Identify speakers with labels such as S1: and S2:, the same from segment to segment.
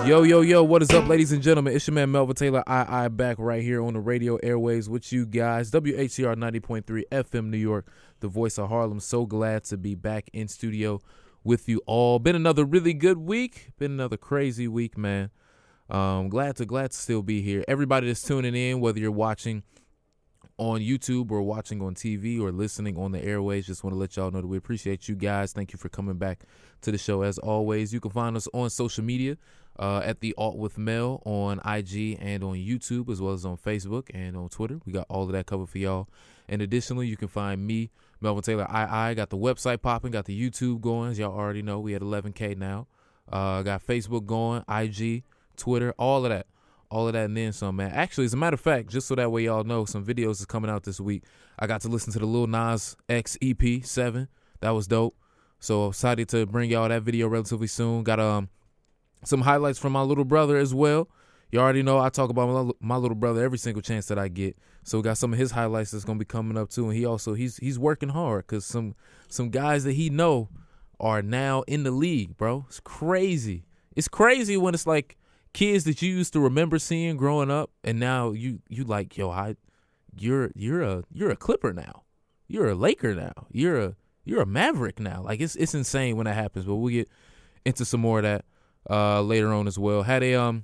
S1: Yo, what is up, ladies and gentlemen? It's your man, Melvin Taylor, back right here on the radio airwaves with you guys. WHCR 90.3 FM New York, the voice of Harlem. So glad to be back in studio with you all. Been another really good week. Been another crazy week, man. Glad to still be here. Everybody that's tuning in, whether you're watching on YouTube or watching on TV or listening on the airways, just want to let y'all know that we appreciate you guys. Thank you for coming back to the show. As always, you can find us on social media at the Alt with Mel on IG and on YouTube, as well as on Facebook and on Twitter. We got all of that covered for y'all. And additionally, you can find me, Melvin Taylor got the website popping, got the YouTube going. As y'all already know, we at 11K now. Got Facebook going, IG, Twitter, all of that and then some, man. Actually, as a matter of fact, just so that way y'all know, some videos is coming out this week. I got to listen to the Lil Nas X EP 7. That was dope. So excited to bring y'all that video relatively soon. Got some highlights from my little brother as well. You already know I talk about my little brother every single chance that I get. So we got some of his highlights that's gonna be coming up too. And he's working hard because some guys that he know are now in the league, bro. It's crazy. It's crazy when it's like kids that you used to remember seeing growing up, and now you like, yo, you're a Clipper now. You're a Laker now. You're a Maverick now. Like it's insane when that happens. But we'll get into some more of that later on as well. Had a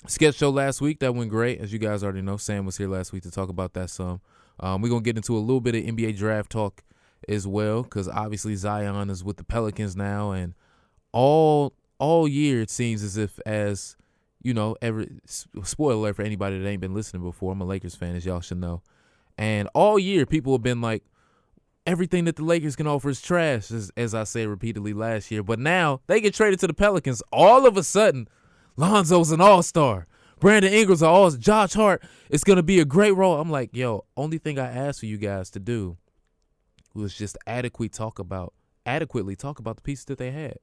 S1: sketch show last week that went great, as you guys already know. Sam was here last week to talk about that some. We're gonna get into a little bit of NBA draft talk as well, because obviously Zion is with the Pelicans now, and all year it seems as you know, spoiler alert for anybody that ain't been listening before. I'm a Lakers fan, as y'all should know. And all year, people have been like, everything that the Lakers can offer is trash, as I said repeatedly last year. But now, they get traded to the Pelicans. All of a sudden, Lonzo's an all-star. Brandon Ingram's an all-star. Josh Hart is going to be a great role. I'm like, yo, only thing I asked for you guys to do was just adequately talk about the pieces that they had.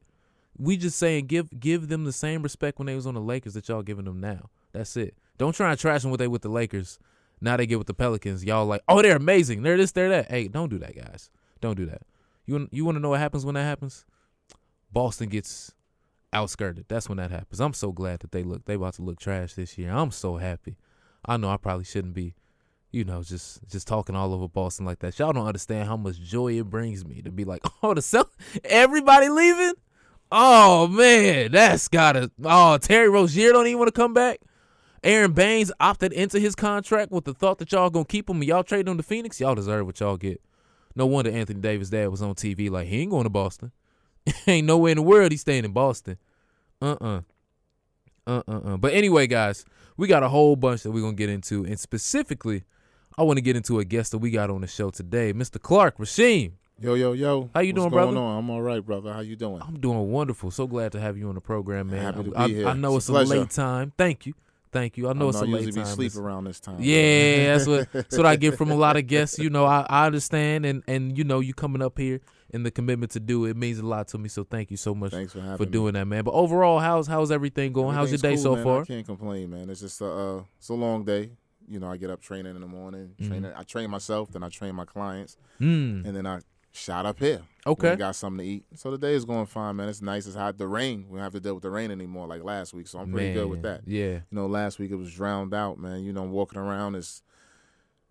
S1: We just saying give them the same respect when they was on the Lakers that y'all giving them now. That's it. Don't try and trash them with the Lakers. Now they get with the Pelicans. Y'all like, oh, they're amazing. They're this, they're that. Hey, don't do that, guys. Don't do that. You want to know what happens when that happens? Boston gets outskirted. That's when that happens. I'm so glad that they about to look trash this year. I'm so happy. I know I probably shouldn't be, just talking all over Boston like that. Y'all don't understand how much joy it brings me to be like, oh, everybody leaving? Oh, man, Terry Rozier don't even want to come back. Aaron Baines opted into his contract with the thought that y'all going to keep him and y'all trade him to Phoenix. Y'all deserve what y'all get. No wonder Anthony Davis' dad was on TV like, he ain't going to Boston. Ain't nowhere in the world he's staying in Boston. But anyway, guys, we got a whole bunch that we're going to get into. And specifically, I want to get into a guest that we got on the show today, Mr. Clarke, Rasheem.
S2: Yo.
S1: How you doing, brother?
S2: What's going on? I'm all right, brother. How you doing?
S1: I'm doing wonderful. So glad to have you on the program, man.
S2: Happy to be here.
S1: I know it's a late time. Thank you. I know it's a late time.
S2: I usually sleep around this time.
S1: Yeah, that's what I get from a lot of guests. I understand, and you coming up here and the commitment to do it means a lot to me. So thank you so much for doing that, man. But overall, how's everything going? How's your day
S2: cool,
S1: so
S2: man.
S1: far?
S2: I can't complain, man. It's just it's a long day. I get up training in the morning. I train myself, then I train my clients, and then I shot up here.
S1: Okay.
S2: We got something to eat. So the day is going fine, man. It's nice. It's hot. The rain, we don't have to deal with the rain anymore like last week, so I'm pretty good with that.
S1: Yeah.
S2: Last week it was drowned out, man. I'm walking around, it's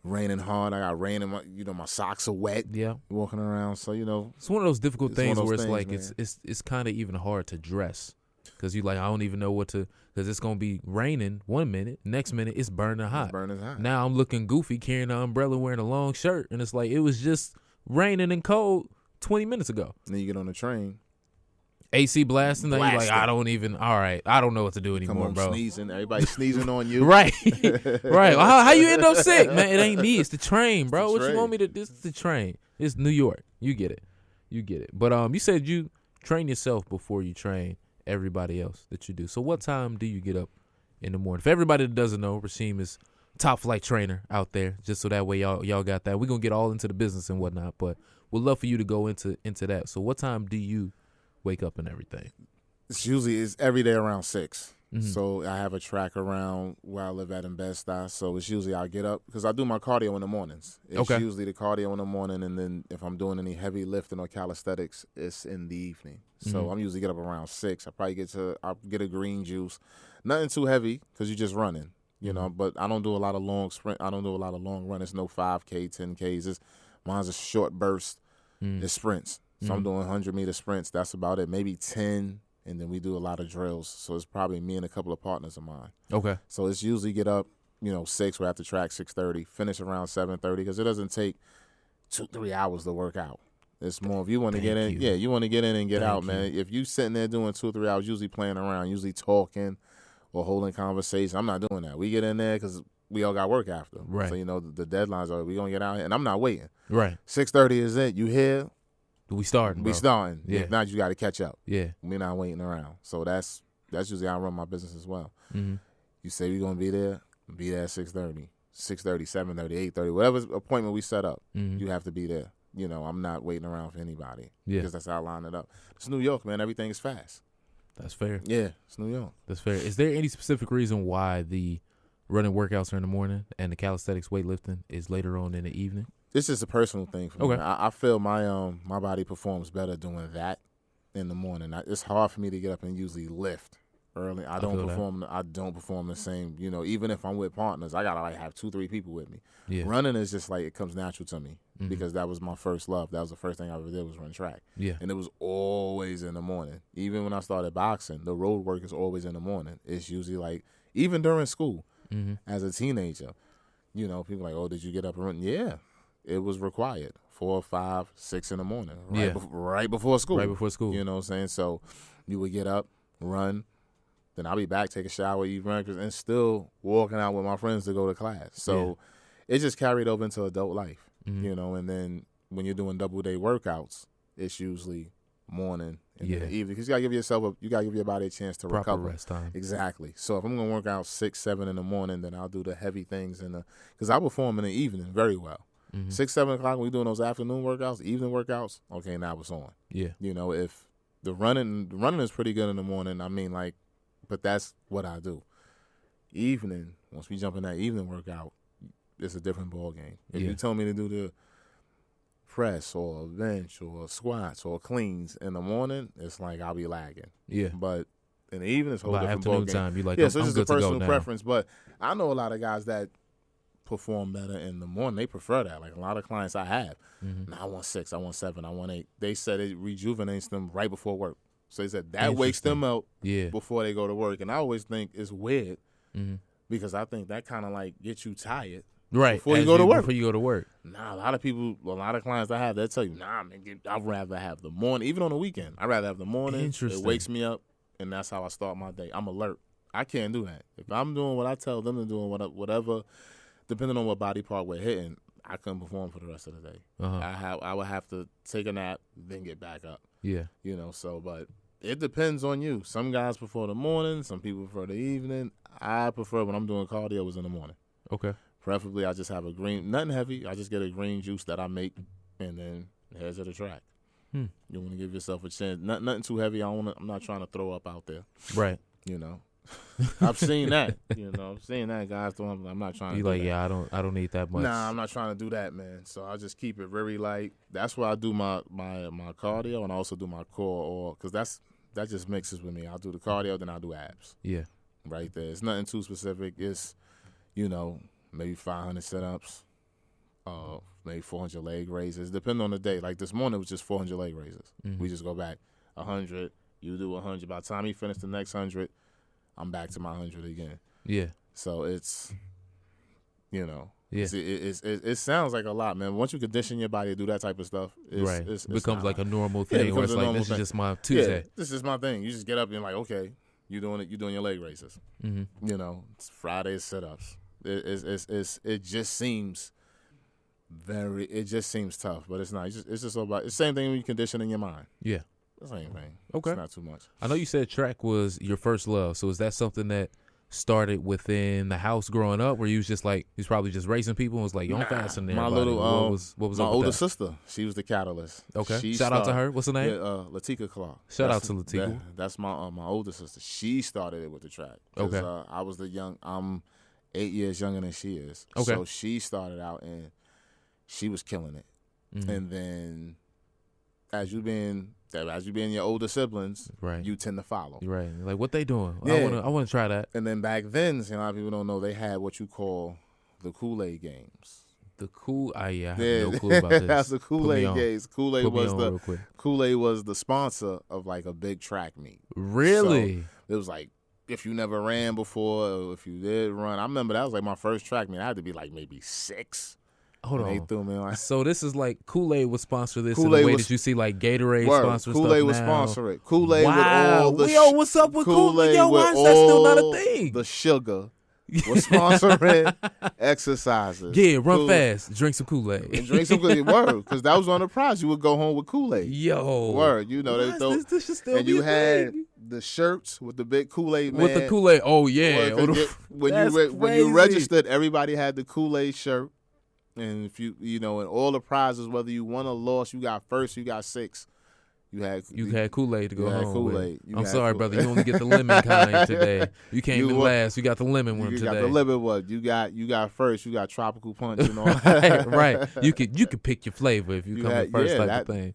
S2: raining hard. I got rain in my, my socks are wet.
S1: Yeah.
S2: Walking around, so,
S1: It's one of those difficult things where it's
S2: things,
S1: like,
S2: man.
S1: it's kind of even hard to dress. Because I don't even know what to, because it's going to be raining 1 minute, next minute it's burning hot. Now I'm looking goofy carrying an umbrella, wearing a long shirt, and it's like, it was just raining and cold 20 minutes ago.
S2: And then you get on the train.
S1: AC blasting. Then you're like, I don't know what to do anymore, bro.
S2: Sneezing. Everybody sneezing on you.
S1: Right. Right. Well, how you end up sick, man? It ain't me. It's the train, bro. What you want me to do? This is the train. It's New York. You get it. But you said you train yourself before you train everybody else that you do. So what time do you get up in the morning? For everybody that doesn't know, Rasheem is top flight trainer out there, just so that way y'all got that. We're going to get all into the business and whatnot, but we'd love for you to go into that. So what time do you wake up and everything?
S2: It's every day around 6. So I have a track around where I live at in Bed-Stuy. So it's usually I get up because I do my cardio in the mornings. It's usually the cardio in the morning, and then if I'm doing any heavy lifting or calisthenics, it's in the evening. So I'm usually get up around 6. I'll get a green juice. Nothing too heavy because you're just running, you know. But I don't do a lot of long sprint. I don't do a lot of long runs. It's no 5K, 10Ks. Mine's a short burst. It's sprints. So I'm doing 100-meter sprints. That's about it. Maybe 10. And then we do a lot of drills. So it's probably me and a couple of partners of mine.
S1: Okay.
S2: So it's usually get up, 6. We're at the track 6:30. Finish around 7:30 because it doesn't take 2-3 hours to work out. It's more if you want to get in. Yeah, you want to get in and get out, man. If you sitting there doing 2 or 3 hours, usually playing around, usually talking or holding conversation. I'm not doing that. We get in there because we all got work after.
S1: Right.
S2: So, the deadlines are we going to get out here. And I'm not waiting.
S1: Right.
S2: 6:30 is it. You here?
S1: We starting, bro.
S2: We starting.
S1: Yeah.
S2: If not, you got to catch up.
S1: Yeah.
S2: We're not waiting around. So that's usually how I run my business as well.
S1: Mm-hmm.
S2: You say we're going to be there at 6:30, 6:30, 7:30, 8:30, whatever appointment we set up, you have to be there. I'm not waiting around for anybody because that's how I line it up. It's New York, man. Everything is fast.
S1: That's fair.
S2: Yeah, it's New York.
S1: That's fair. Is there any specific reason why the running workouts are in the morning and the calisthenics weightlifting is later on in the evening?
S2: It's just a personal thing for me.
S1: Okay.
S2: I feel my body performs better doing that in the morning. It's hard for me to get up and usually lift early. I don't perform the same. Even if I'm with partners, I gotta have 2-3 people with me.
S1: Yeah.
S2: Running is just it comes natural to me because that was my first love. That was the first thing I ever did was run track.
S1: Yeah.
S2: And it was always in the morning. Even when I started boxing, the road work is always in the morning. It's usually even during school as a teenager. People are like, oh, did you get up and run? Yeah. It was required 4, 5, 6 in the morning, right before school.
S1: Right before school.
S2: You know what I'm saying? So you would get up, run, then I'll be back, take a shower, eat breakfast, and still walking out with my friends to go to class. So it just carried over into adult life, and then when you're doing double-day workouts, it's usually morning and then the evening because you gotta give your body a chance to
S1: proper
S2: recover.
S1: Rest time.
S2: Exactly. So if I'm gonna work out 6, 7 in the morning, then I'll do the heavy things because I perform in the evening very well. 6, 7 o'clock when we doing those afternoon workouts, evening workouts. Okay, now it's on.
S1: Yeah.
S2: If the running is pretty good in the morning. But that's what I do. Evening, once we jump in that evening workout, it's a different ball game. If you tell me to do the press or bench or squats or cleans in the morning, it's I'll be lagging. Yeah. But in the evening, it's a whole different ball game. By afternoon time, you're
S1: so
S2: it's just a personal preference. But I know a lot of guys that perform better in the morning. They prefer that. A lot of clients I have. I want 6, I want 7, I want 8. They said it rejuvenates them right before work. So they said that wakes them up before they go to work. And I always think it's weird because I think that kind of gets you tired before you go to work.
S1: Before you go to work.
S2: Nah, a lot of clients I have, they'll tell you, nah, man, I'd rather have the morning. Even on the weekend, I'd rather have the morning.
S1: Interesting.
S2: It wakes me up, and that's how I start my day. I'm alert. I can't do that. If I'm doing what I tell them to do, whatever, depending on what body part we're hitting, I couldn't perform for the rest of the day. I would have to take a nap, then get back up. Yeah. But it depends on you. Some guys prefer the morning. Some people prefer the evening. I prefer when I'm doing cardio is in the morning. Okay. Preferably, I just have nothing heavy. I just get a green juice that I make and then head to the track. You want to give yourself a chance. Nothing too heavy. I'm not trying to throw up out there. Right. I've seen that. I've seen that guys throwing. I'm not trying to.
S1: You I don't need that much.
S2: Nah, I'm not trying to do that, man. So I just keep it very light. That's where I do my cardio and I also do my core oil because that just mixes with me. I'll do the cardio, then I'll do abs. Yeah. Right there. It's nothing too specific. It's maybe 500 sit-ups, maybe 400 leg raises, depending on the day. This morning it was just 400 leg raises. We just go back 100. You do 100. By the time you finish the next 100, I'm back to my 100 again. Yeah. So it's, it sounds like a lot, man. Once you condition your body to do that type of stuff, it becomes
S1: a normal thing. Where it's this is just my Tuesday. Yeah,
S2: this is my thing. You just get up and okay, you're doing your leg raises. It's Friday sit-ups. It just seems tough, but it's not. It's just all about. It's the same thing when you conditioning your mind. Yeah. The same thing. Okay. It's not too much.
S1: I know you said track was your first love, so is that something that started within the house growing up, where you was just like, he's probably just racing people and was like, you don't fasten there.
S2: My
S1: everybody.
S2: little,
S1: what was
S2: my
S1: up with
S2: older
S1: that?
S2: sister, she was the catalyst.
S1: Okay. Shout out to her. What's her name?
S2: Yeah, Latika Clarke.
S1: Shout out to Latika.
S2: That's my older sister. She started it with the track.
S1: Okay.
S2: I was I'm 8 years younger than she is.
S1: Okay.
S2: So she started out and she was killing it.
S1: Mm-hmm.
S2: And then as you being your older siblings,
S1: right,
S2: you tend to follow.
S1: Right. Like, what they doing?
S2: Yeah.
S1: I wanna try that.
S2: And then back then, a lot of people don't know, they had what you call the Kool-Aid games.
S1: I have no clue about this.
S2: That's the Kool-Aid games. Kool-Aid was the sponsor of like a big track meet.
S1: Really?
S2: So it was like, if you never ran before, or if you did run, I remember that was like my first track meet. I had to be like maybe 6.
S1: Hold on.
S2: They threw me on.
S1: So this is like Kool-Aid would sponsor this in the way that you see like Gatorade sponsor stuff now.
S2: Kool-Aid would sponsor it. Kool-Aid with all the
S1: what's up with Kool-Aid? Yo, why is that still not a thing?
S2: The sugar was sponsoring exercises.
S1: Yeah, run fast, drink some Kool-Aid.
S2: And drink some Kool-Aid. Word, because that was on the prize. You would go home with Kool-Aid.
S1: Yo.
S2: Word, you know.
S1: This should still
S2: and
S1: be
S2: you
S1: a
S2: had
S1: thing.
S2: the shirts with the big Kool-Aid man.
S1: With the Kool-Aid, oh yeah.
S2: When you registered, everybody had the Kool-Aid shirt. And if you and all the prizes, whether you won or lost, you got first, you got 6. You had
S1: Kool-Aid to go home
S2: Kool-Aid.
S1: with. I'm sorry, brother. You only get the lemon kind today. You came in last. You got the lemon one today.
S2: You got the lemon one. You got first. You got tropical punch and all.
S1: right. You could pick your flavor if you come in first type of thing.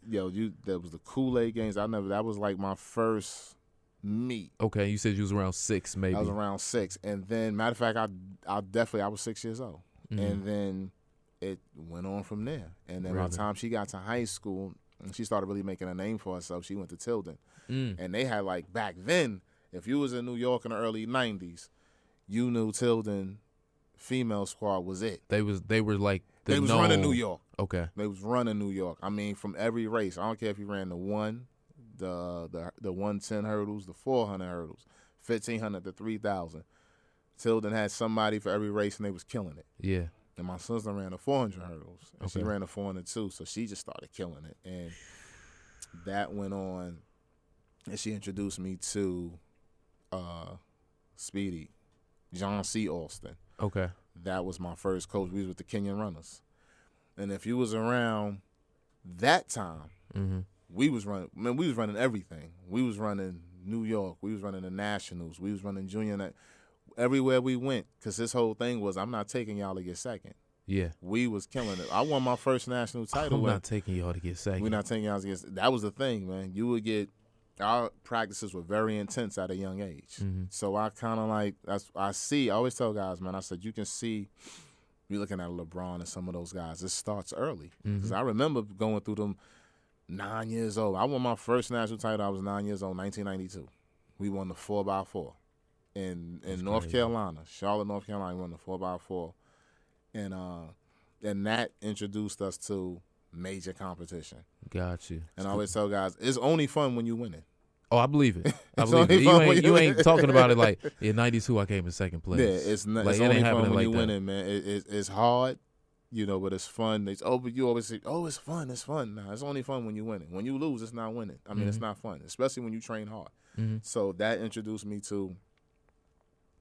S2: That was the Kool-Aid games. That was like my first meet.
S1: Okay, you said you was around 6, maybe.
S2: I was around 6, and then matter of fact, I was 6 years old, and then it went on from there. And then by the time she got to high school, and she started really making a name for herself, she went to Tilden. And they had, like, back then, if you was in New York in the early 90s, you knew Tilden female squad was it.
S1: They were like
S2: they was running New York.
S1: Okay.
S2: They was running New York. I mean, from every race. I don't care if you ran the 110 hurdles, the 400 hurdles, 1,500 to 3,000. Tilden had somebody for every race, and they was killing it.
S1: Yeah.
S2: And my sister ran the 400 hurdles, and she ran the 400 too, so she just started killing it. And that went on, and she introduced me to Speedy, John C. Alston.
S1: Okay.
S2: That was my first coach. We was with the Kenyan runners. And if you was around that time, we was running everything. We was running New York. We was running the Nationals. We was running junior. Everywhere we went, because this whole thing was, I'm not taking y'all to get second. Yeah. We was killing it. I won my first national title.
S1: I'm not taking y'all to get second.
S2: We're not taking y'all to get second. That was the thing, man. You would get, our practices were very intense at a young age. So I kind of like, I always tell guys, man, I said, you can see, you're looking at LeBron and some of those guys, it starts early. Because I remember going through them 9 years old. I won my first national title, I was 9 years old, 1992. We won the 4x4. In North Carolina, Charlotte, North Carolina, we won the 4x4, and that introduced us to major competition.
S1: Got you.
S2: And I always tell guys, it's only fun when you win it.
S1: Oh, I believe it. I believe it. You ain't talking about it like in '92 I came in second place.
S2: Yeah, it's only fun when you win it, man. It's hard, but it's fun. But you always say, it's fun. It's fun. Nah, it's only fun when you win it. When you lose, it's not winning. I mean, it's not fun, especially when you train hard. So that introduced me to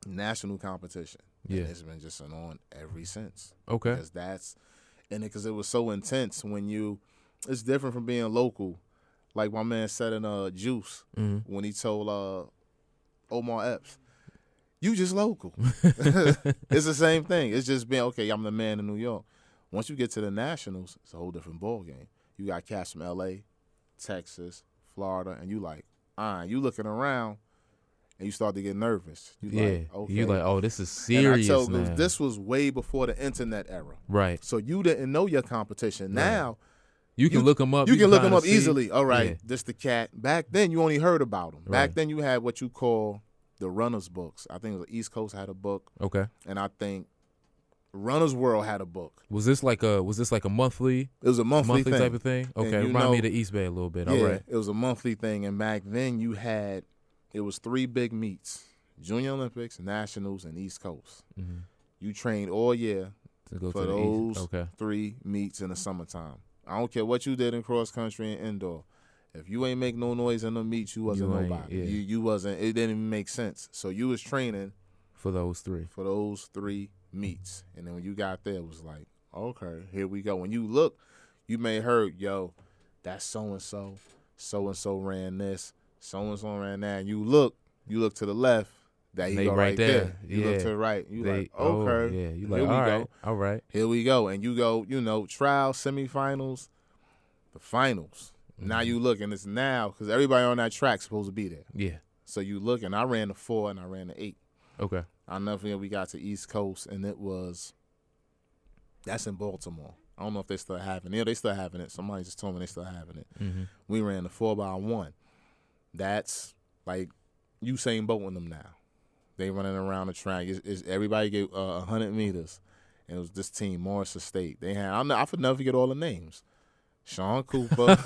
S2: national competition. Yeah, and it's been just on ever since. Okay, because it was so intense it's different from being local. Like my man said in Juice when he told Omar Epps, you just local. It's the same thing. It's just being, okay, I'm the man in New York. Once you get to the nationals, it's a whole different ball game. You got cats from L.A., Texas, Florida, and you like, you looking around, and you start to get nervous.
S1: Like, okay. You're like, oh, this is serious now.
S2: This was way before the internet era.
S1: Right.
S2: So you didn't know your competition. Right. Now,
S1: you can look them up.
S2: You can look them up easily. All right, this the cat. Back then, you only heard about them. Back then, you had what you call the runners books. I think it was East Coast had a book. Okay. And I think Runner's World had a book.
S1: Was this like a monthly?
S2: It was a monthly thing.
S1: Type of thing. Okay, remind me of the East Bay a little bit.
S2: Yeah,
S1: all right.
S2: It was a monthly thing, and back then it was 3 big meets: Junior Olympics, Nationals, and East Coast. You trained all year to go for those 3 meets in the summertime. I don't care what you did in cross country and indoor. If you ain't make no noise in the meets, you wasn't nobody. Yeah. You wasn't. It didn't even make sense. So you was training
S1: For those three
S2: meets. And then when you got there, it was like, okay, here we go. When you look, you may heard, yo, that's so-and-so. So-and-so ran this. So-and-so ran that. And you look to the left. There you go right there. You look to the right. You like, okay.
S1: Yeah. You like, all right.
S2: Here we go. And you go, trials, semifinals, the finals. Mm-hmm. Now you look, and it's now, because everybody on that track supposed to be there.
S1: Yeah.
S2: So you look, and I ran the 4 and I ran the 8.
S1: Okay.
S2: I'll never forget, we got to East Coast, and that's in Baltimore. I don't know if they still having it. Yeah, they still having it. Somebody just told me they still having it.
S1: Mm-hmm.
S2: We ran the 4x1. That's like Usain Bolt in them now. They running around the track. Everybody get 100 meters. And it was this team, Morris State. They had, I never forget all the names. Sean Cooper.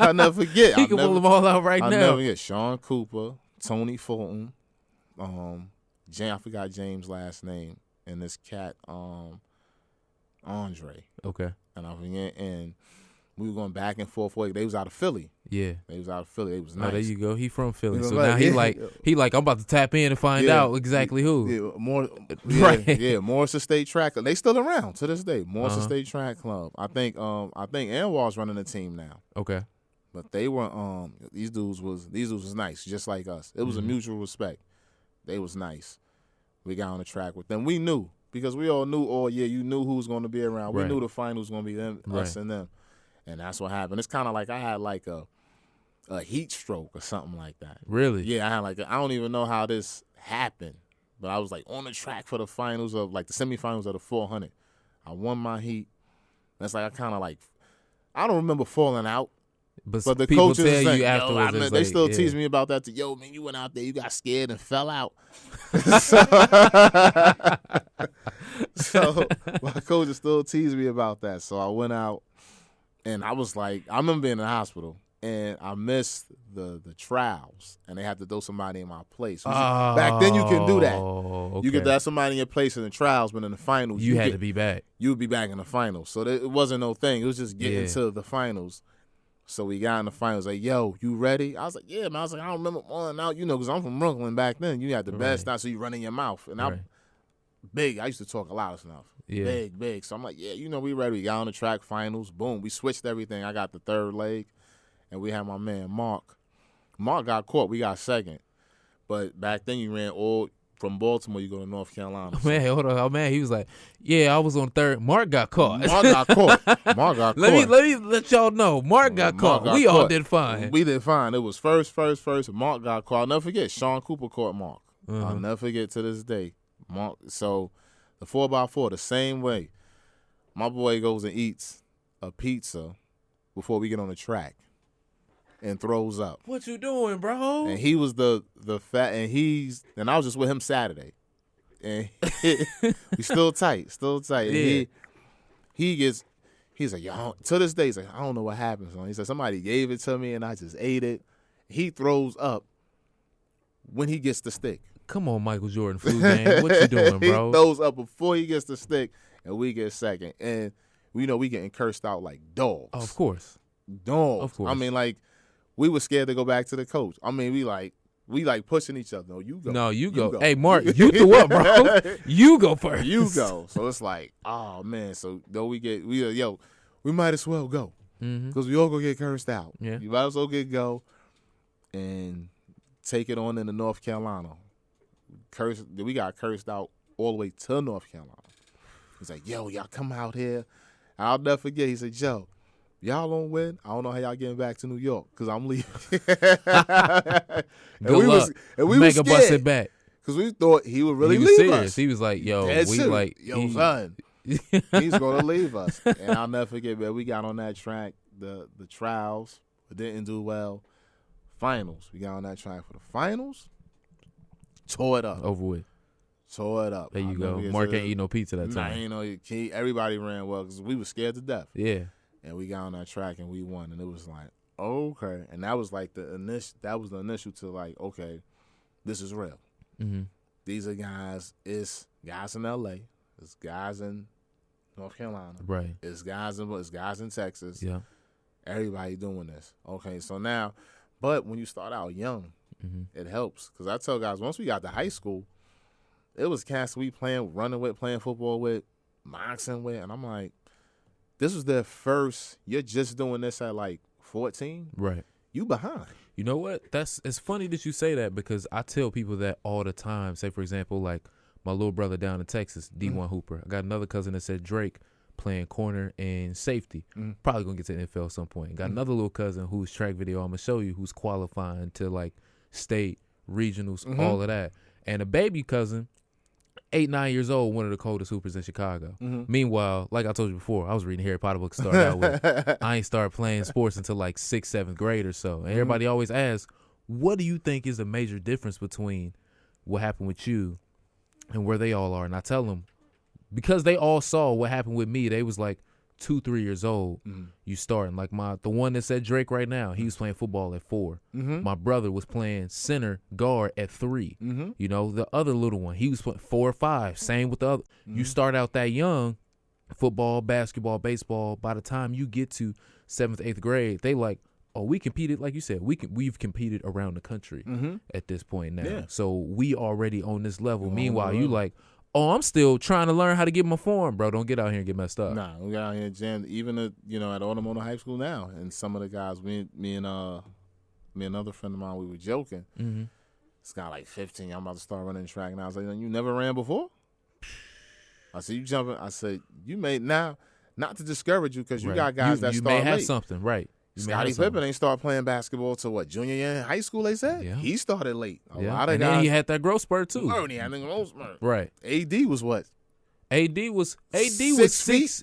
S2: I'll never forget.
S1: He can pull them all out right now.
S2: I'll never forget. Sean Cooper, Tony Fulton, I forgot James' last name, and this cat, Andre.
S1: Okay.
S2: And we were going back and forth. They was out of Philly.
S1: Yeah.
S2: They was out of Philly. It was nice.
S1: Oh, there you go. He from Philly. So now he like, I'm about to tap in and find out exactly who.
S2: Yeah, Morris State Track. They still around to this day. Morris State Track Club. I think Anwar's running the team now.
S1: Okay.
S2: But they were these dudes was nice, just like us. It was a mutual respect. They was nice. We got on the track with them. We knew, because we all knew all year. You knew who was going to be around. We knew the final was going to be them, us and them. And that's what happened. It's kind of like I had like a heat stroke or something like that.
S1: Really?
S2: Yeah, I had like I don't even know how this happened, but I was like on the track for the finals of like the semifinals of the 400. I won my heat. That's like I don't remember falling out. But the
S1: people
S2: coaches
S1: tell
S2: saying,
S1: you afterwards.
S2: They still tease me about that. Yo, man, you went out there, you got scared and fell out. So my coaches still tease me about that. So I went out, and I was like, I remember being in the hospital, and I missed the trials, and they had to throw somebody in my place. Back then, you can do that.
S1: Okay.
S2: You could have somebody in your place in the trials, but in the finals,
S1: you had to be back.
S2: You would be back in the finals. So it wasn't no thing. It was just getting to the finals. So we got in the finals, like, yo, you ready? I was like, yeah, man. I was like, I don't remember falling out, because I'm from Brooklyn back then. You had the best out, so you run in your mouth. And I'm big. I used to talk a lot of stuff. Yeah. Big. So I'm like, yeah, we ready. We got on the track, finals. Boom. We switched everything. I got the third leg, and we had my man, Mark. Mark got caught. We got second. But back then, you ran all from Baltimore, you go to North Carolina.
S1: Man, hold on. Oh, man, he was like, yeah, I was on third. Mark got caught. Let me let y'all know. Mark got caught. We all did fine.
S2: We did fine. It was first. Mark got caught. I'll never forget. Sean Cooper caught Mark. I'll never forget to this day. Mark. So the 4x4, the same way. My boy goes and eats a pizza before we get on the track and throws up.
S1: What you doing, bro?
S2: And he was the fat, and I was just with him Saturday, and we still tight.
S1: Yeah.
S2: And he's like, yo, to this day, he's like, I don't know what happened. So he said somebody gave it to me, and I just ate it. He throws up when he gets the stick.
S1: Come on, Michael Jordan food, man. What you doing, bro?
S2: He throws up before he gets the stick, and we get second. And we getting cursed out like dogs.
S1: Oh, of course.
S2: Dogs.
S1: Of course.
S2: I mean, like, we were scared to go back to the coach. I mean, we pushing each other. No, you go.
S1: No, you go. Hey, Mark, you threw up, bro. You go first.
S2: You go. So it's like, oh man. So though we might as well go because we all gonna get cursed out.
S1: Yeah.
S2: You might as well go and take it on into North Carolina. We got cursed out all the way to North Carolina. He's like, yo, y'all come out here. I'll never forget. He said, Joe, y'all don't win, I don't know how y'all getting back to New York because I'm leaving.
S1: Good luck.
S2: We
S1: Make
S2: a
S1: bust it back.
S2: Because we thought he would really leave
S1: serious.
S2: us.
S1: He was like, yo,
S2: son, he's going to leave us. And I'll never forget, man, we got on that track, the trials, but didn't do well. Finals. We got on that track for the finals. Tore it up.
S1: Over with.
S2: Tore it up.
S1: There you go. Mark ain't eat no pizza that time.
S2: Everybody ran well because we were scared to death.
S1: Yeah.
S2: And we got on that track and we won. And it was like, okay. And that was like the initial to like, okay, this is real.
S1: Mm-hmm.
S2: These are guys. It's guys in L.A. It's guys in North Carolina.
S1: Right.
S2: It's guys in Texas.
S1: Yeah.
S2: Everybody doing this. Okay. So now, but when you start out young, it helps. Because I tell guys, once we got to high school, it was cats we running with, playing football with, boxing with, and I'm like, this was their first. You're just doing this at like 14,
S1: right?
S2: You behind.
S1: You know what? It's funny that you say that because I tell people that all the time. Say for example, like my little brother down in Texas, D1 Hooper. I got another cousin that said Drake playing corner and safety. Probably gonna get to the NFL at some point. Got another little cousin who's track video. I'm gonna show you who's qualifying to like state regionals, all of that. And a baby cousin, 8-9 years old, one of the coldest hoopers in Chicago. Meanwhile, like I told you before, I was reading Harry Potter books to start out with. I ain't start playing sports until like 6th, 7th grade or so. And everybody always asks, what do you think is the major difference between what happened with you and where they all are? And I tell them, because they all saw what happened with me, they was like 2-3 years old, you starting. Like the one that said Drake right now, he was playing football at 4. My brother was playing center guard at 3. You know, the other little one, he was playing 4 or 5. Same with the other. You start out that young, football, basketball, baseball. By the time you get to 7th, 8th grade, they like, oh, we competed, like you said, we've competed around the country at this point now. Yeah. So we already on this level. Meanwhile, you like, oh, I'm still trying to learn how to get my form, bro. Don't get out here and get messed up.
S2: Nah, we got out here jammed. Even at Automotive High School now, and some of the guys, me and another friend of mine, we were joking. This guy like 15, I'm about to start running track, and I was like, you never ran before? I said, you jumping? I said, you may now, not to discourage you, because you got guys that start late.
S1: You may have something, right.
S2: Scottie Pippen ain't start playing basketball till what, junior year in high school, they said? Yeah. He started late. A lot of
S1: and
S2: guys.
S1: then he had that growth spurt, too.
S2: He had that growth spurt.
S1: Right.
S2: AD was what?
S1: AD was 6.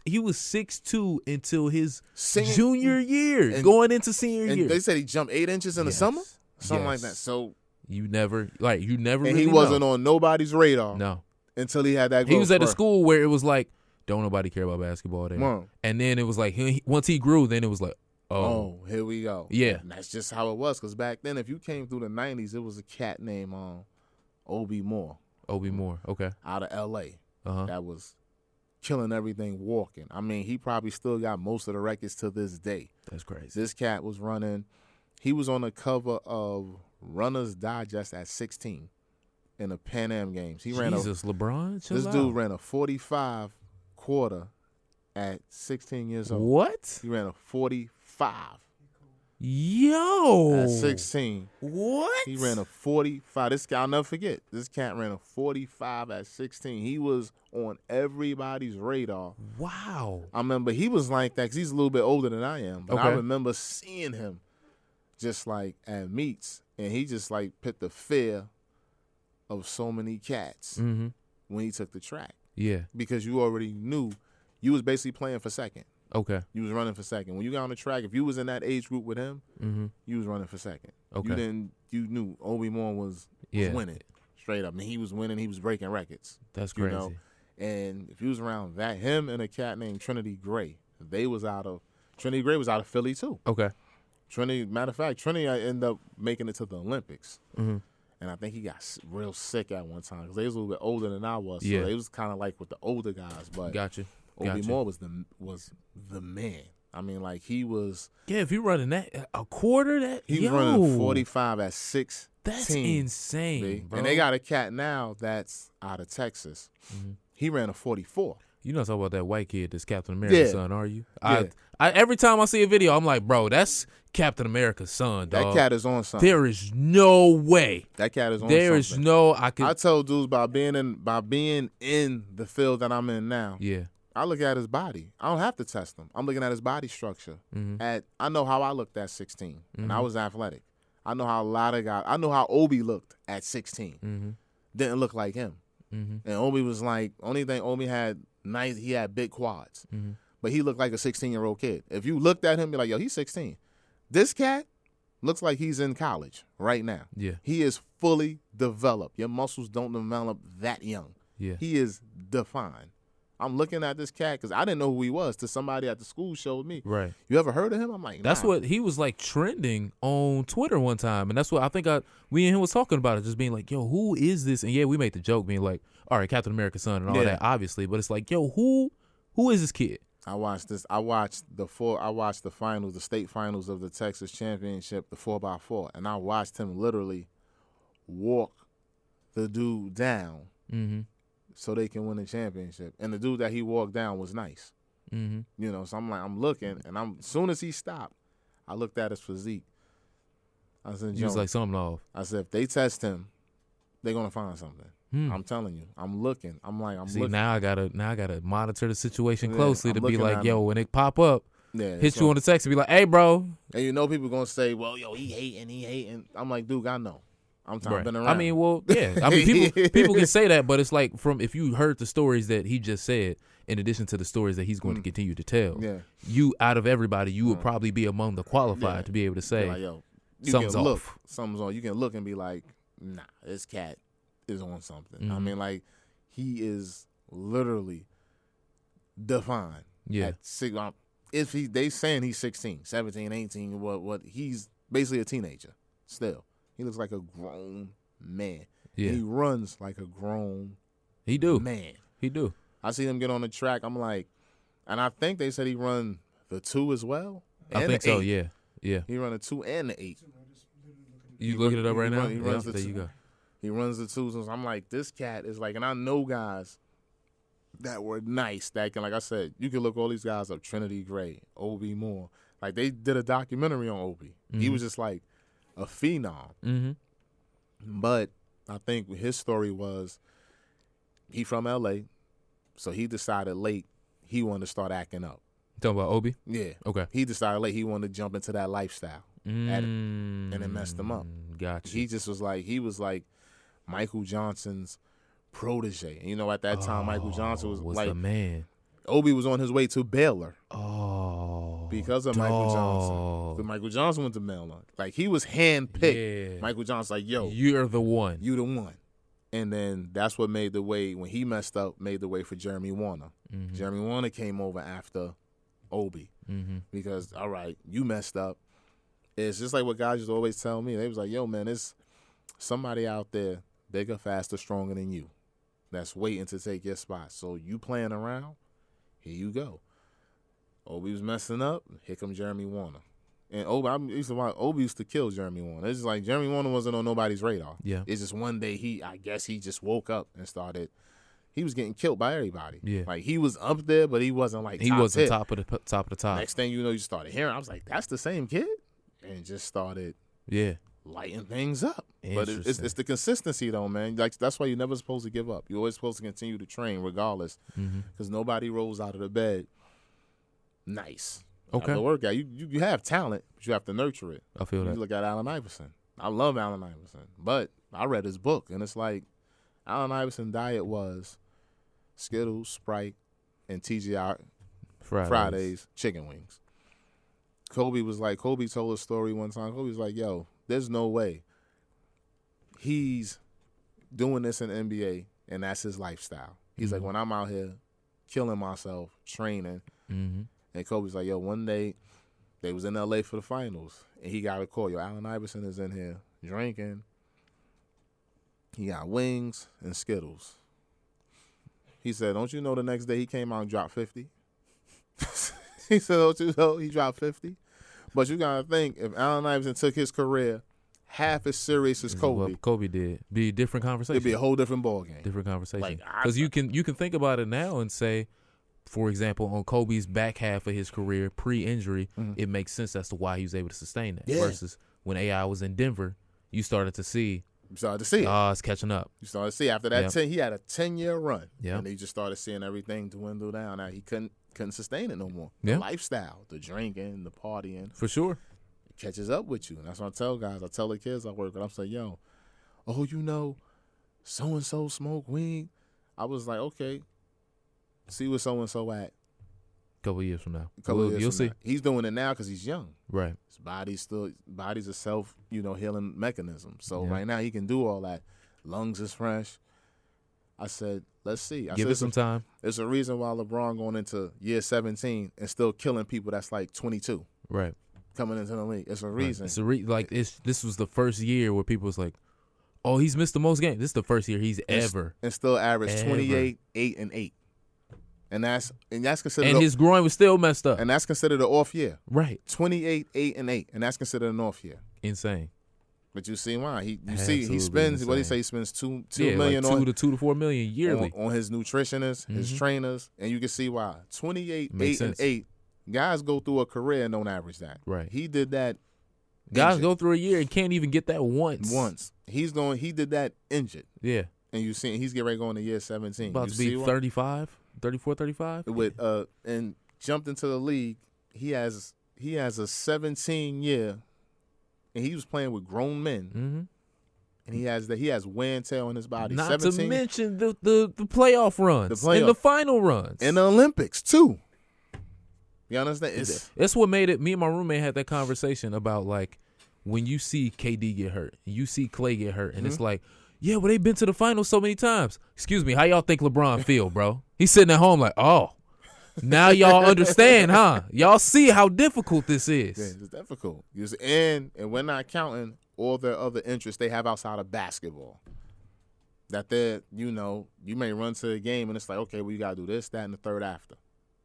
S1: He was 6'2" until his junior year, going into senior year.
S2: They said he jumped 8 inches in the summer? Something like that. So
S1: you never
S2: and
S1: really
S2: he wasn't on nobody's radar.
S1: No.
S2: Until he had that growth
S1: He was at
S2: spurt.
S1: a school where it was like, don't nobody care about basketball there.
S2: Mom.
S1: And then it was like, once he grew, then it was like, oh,
S2: here we go.
S1: Yeah.
S2: And that's just how it was. Because back then, if you came through the 90s, it was a cat named Obi Moore.
S1: Obi Moore, okay.
S2: Out of L.A. That was killing everything walking. I mean, he probably still got most of the records to this day.
S1: That's crazy.
S2: This cat was running. He was on the cover of Runner's Digest at 16 in the Pan Am Games.
S1: LeBron, chill
S2: This
S1: out.
S2: dude ran a 45 quarter at 16 years old.
S1: What?
S2: He ran a 45.
S1: Yo.
S2: At 16.
S1: What?
S2: He ran a 45. This guy, I'll never forget. This cat ran a 45 at 16. He was on everybody's radar.
S1: Wow.
S2: I remember he was like that because he's a little bit older than I am. But I remember seeing him just like at meets. And he just like put the fear of so many cats when he took the track.
S1: Yeah.
S2: Because you already knew you was basically playing for second.
S1: Okay.
S2: You was running for second. When you got on the track, if you was in that age group with him, you was running for second.
S1: Okay.
S2: You knew Obi Moore was winning. Straight up. And he was winning, he was breaking records.
S1: That's crazy.
S2: You know? And if you was around that, him and a cat named Trinity Gray, Trinity Gray was out of Philly too.
S1: Okay.
S2: Matter of fact, Trinity ended up making it to the Olympics. And I think he got real sick at one time because they was a little bit older than I was. So it was kind of like with the older guys. But
S1: Gotcha.
S2: Obi Moore was the man. I mean, like he was.
S1: Yeah, if you're running that a quarter,
S2: he was running 45 at 6.
S1: That's insane, bro.
S2: And they got a cat now that's out of Texas. He ran a 44.
S1: You're not talking about that white kid that's Captain America's son, are you? Yeah. I every time I see a video, I'm like, bro, that's Captain America's son, dog.
S2: That cat is on something.
S1: There is no way.
S2: That cat is on something.
S1: There is no. I
S2: tell dudes by being in the field that I'm in now.
S1: Yeah.
S2: I look at his body. I don't have to test him. I'm looking at his body structure. I know how I looked at 16, and I was athletic. I know how a lot of guys. I know how Obi looked at 16. Didn't look like him. And Obi was like, only thing Obi had nice. He had big quads, but he looked like a 16-year-old kid. If you looked at him, be like, yo, he's 16. This cat looks like he's in college right now.
S1: Yeah,
S2: he is fully developed. Your muscles don't develop that young.
S1: Yeah,
S2: he is defined. I'm looking at this cat because I didn't know who he was till somebody at the school showed me.
S1: Right.
S2: You ever heard of him? I'm like, nah.
S1: That's what he was like trending on Twitter one time, and that's what I think we and him was talking about it, just being like, yo, who is this? And yeah, we made the joke being like, all right, Captain America's son and all that, obviously, but it's like, yo, who is this kid?
S2: I watched the finals, the state finals of the Texas Championship, the 4x4, and I watched him literally walk the dude down so they can win a championship. And the dude that he walked down was nice. You know, so I'm looking, and as soon as he stopped, I looked at his physique. I said,
S1: he was like something off.
S2: I said, if they test him, they're gonna find something. I'm telling you. I'm looking. I'm looking.
S1: Now I gotta monitor the situation closely to be like, yo,
S2: him.
S1: when it pop up, hit you on the text and be like, hey, bro.
S2: And you know people gonna say, well, yo, he hating. I'm like, dude, I know. I've been around.
S1: I mean, well, yeah. I mean, people can say that, but it's like if you heard the stories that he just said, in addition to the stories that he's going to continue to tell, you out of everybody, you would probably be among the qualified to be able to say,
S2: like, yo,
S1: something's off.
S2: Something's on. You can look and be like, nah, this cat is on something. I mean, like, he is literally defined.
S1: Yeah.
S2: At six, if they saying he's 16, 17, 18, what he's basically a teenager still. He looks like a grown man.
S1: Yeah.
S2: He runs like a grown man.
S1: He do.
S2: I see him get on the track. I'm like, and I think they said he run the 2 as well.
S1: I think so, yeah.
S2: He run the 2 and the 8.
S1: You looking it up right now?
S2: He runs
S1: there you go.
S2: He runs the 2s. So I'm like, this cat is like, and I know guys that were nice that can, like I said, you can look all these guys up, Trinity Gray, Obi Moore. Like, they did a documentary on Obi. He was just like a phenom. But I think his story was he from L.A., so he decided late he wanted to start acting up.
S1: Talking about Obi?
S2: Yeah.
S1: Okay.
S2: He decided late he wanted to jump into that lifestyle. And it messed him up.
S1: Gotcha.
S2: He was like Michael Johnson's protege. And you know, at that time, Michael Johnson was like
S1: the man.
S2: Obi was on his way to Baylor.
S1: Oh.
S2: Because of Michael Johnson. But Michael Johnson went to Baylor. Like, he was handpicked.
S1: Yeah.
S2: Michael Johnson's like, yo.
S1: You're the one.
S2: You the one. And then that's what made the way, when he messed up, made the way for Jeremy Warner. Jeremy Warner came over after Obi. Because, all right, you messed up. It's just like what guys used to always tell me. They was like, yo, man, it's somebody out there bigger, faster, stronger than you that's waiting to take your spot. So you playing around, here you go. Obi was messing up, here comes Jeremy Warner. And Obi used to kill Jeremy Warner. It's just like Jeremy Warner wasn't on nobody's radar.
S1: Yeah.
S2: It's just one day I guess he just woke up and started. He was getting killed by everybody.
S1: Yeah.
S2: Like, he was up there, but he wasn't like
S1: top of the top.
S2: Next thing you know, you started hearing. I was like, that's the same kid, and just started.
S1: Yeah.
S2: Lighting things up. But it's the consistency, though, man. Like, that's why you're never supposed to give up. You're always supposed to continue to train regardless, because nobody rolls out of the bed nice.
S1: Okay.
S2: After workout, you have talent, but you have to nurture it.
S1: I feel that.
S2: You look at Allen Iverson. I love Allen Iverson, but I read his book, and it's like Allen Iverson's diet was Skittles, Sprite, and TGI Fridays chicken wings. Kobe told a story one time. Kobe was like, yo, there's no way he's doing this in the NBA, and that's his lifestyle. He's like, when I'm out here killing myself, training, and Kobe's like, yo, one day they was in L.A. for the finals, and he got a call. Yo, Allen Iverson is in here drinking. He got wings and Skittles. He said, don't you know the next day he came out and dropped 50? He said, don't you know he dropped 50? But you got to think, if Allen Iverson took his career half as serious as Kobe.
S1: What Kobe did. Be a different conversation.
S2: It'd be a whole different ballgame.
S1: Different conversation. Because you can think about it now and say, for example, on Kobe's back half of his career, pre-injury, it makes sense as to why he was able to sustain that.
S2: Yeah.
S1: Versus when AI was in Denver, you started to see.
S2: You started to see it.
S1: It's catching up.
S2: You started to see after that he had a 10-year run.
S1: Yeah.
S2: And he just started seeing everything dwindle down. Now he couldn't sustain it no more.
S1: Yeah.
S2: The lifestyle, the drinking, the partying.
S1: For sure.
S2: It catches up with you. And that's what I tell guys. I tell the kids I work with. I'm saying, yo, you know, so-and-so smoke weed. I was like, okay, see where so-and-so at.
S1: Couple years from now.
S2: You'll
S1: see.
S2: He's doing it now because he's young.
S1: Right.
S2: His body's a self, healing mechanism. So right now he can do all that. Lungs is fresh. I said, let's see.
S1: Give it some time.
S2: There's a reason why LeBron going into year 17 and still killing people that's like 22.
S1: Right.
S2: Coming into the league. It's a reason.
S1: Right. This was the first year where people was like, oh, he's missed the most games. This is the first year he's ever.
S2: And still averaged 28, 8, and 8. And that's considered.
S1: And his groin was still messed up.
S2: And that's considered an off year.
S1: Right.
S2: 28, 8, and 8. And that's considered an off year.
S1: Insane.
S2: But you see why he
S1: Absolutely
S2: spends
S1: insane.
S2: what he say he spends $2
S1: Yeah,
S2: million
S1: like
S2: on
S1: $2 to $4 million yearly.
S2: on his nutritionists, his trainers, and you can see why. 28, 8 and 8. Guys go through a career and don't average that.
S1: Right.
S2: He did that.
S1: Guys
S2: injured.
S1: go through a year and can't even get that once.
S2: He did that injured.
S1: Yeah.
S2: And you see he's getting ready going to year 17.
S1: About to be 34, 35.
S2: With and jumped into the league. He has a 17-year, and he was playing with grown men.
S1: Mm-hmm.
S2: And he has wear and tear on his body.
S1: Not
S2: 17,
S1: to mention the playoff runs and the final runs.
S2: and the Olympics too. You understand?
S1: That's what made it. Me and my roommate had that conversation about like when you see KD get hurt, you see Clay get hurt, and it's like, yeah, well, they've been to the finals so many times. Excuse me, how y'all think LeBron feel, bro? He's sitting at home like, oh, now y'all understand, huh? Y'all see how difficult this is.
S2: Yeah, it's difficult. And we're not counting all the other interests they have outside of basketball. That you may run to a game and it's like, okay, well, you got to do this, that, and the third after.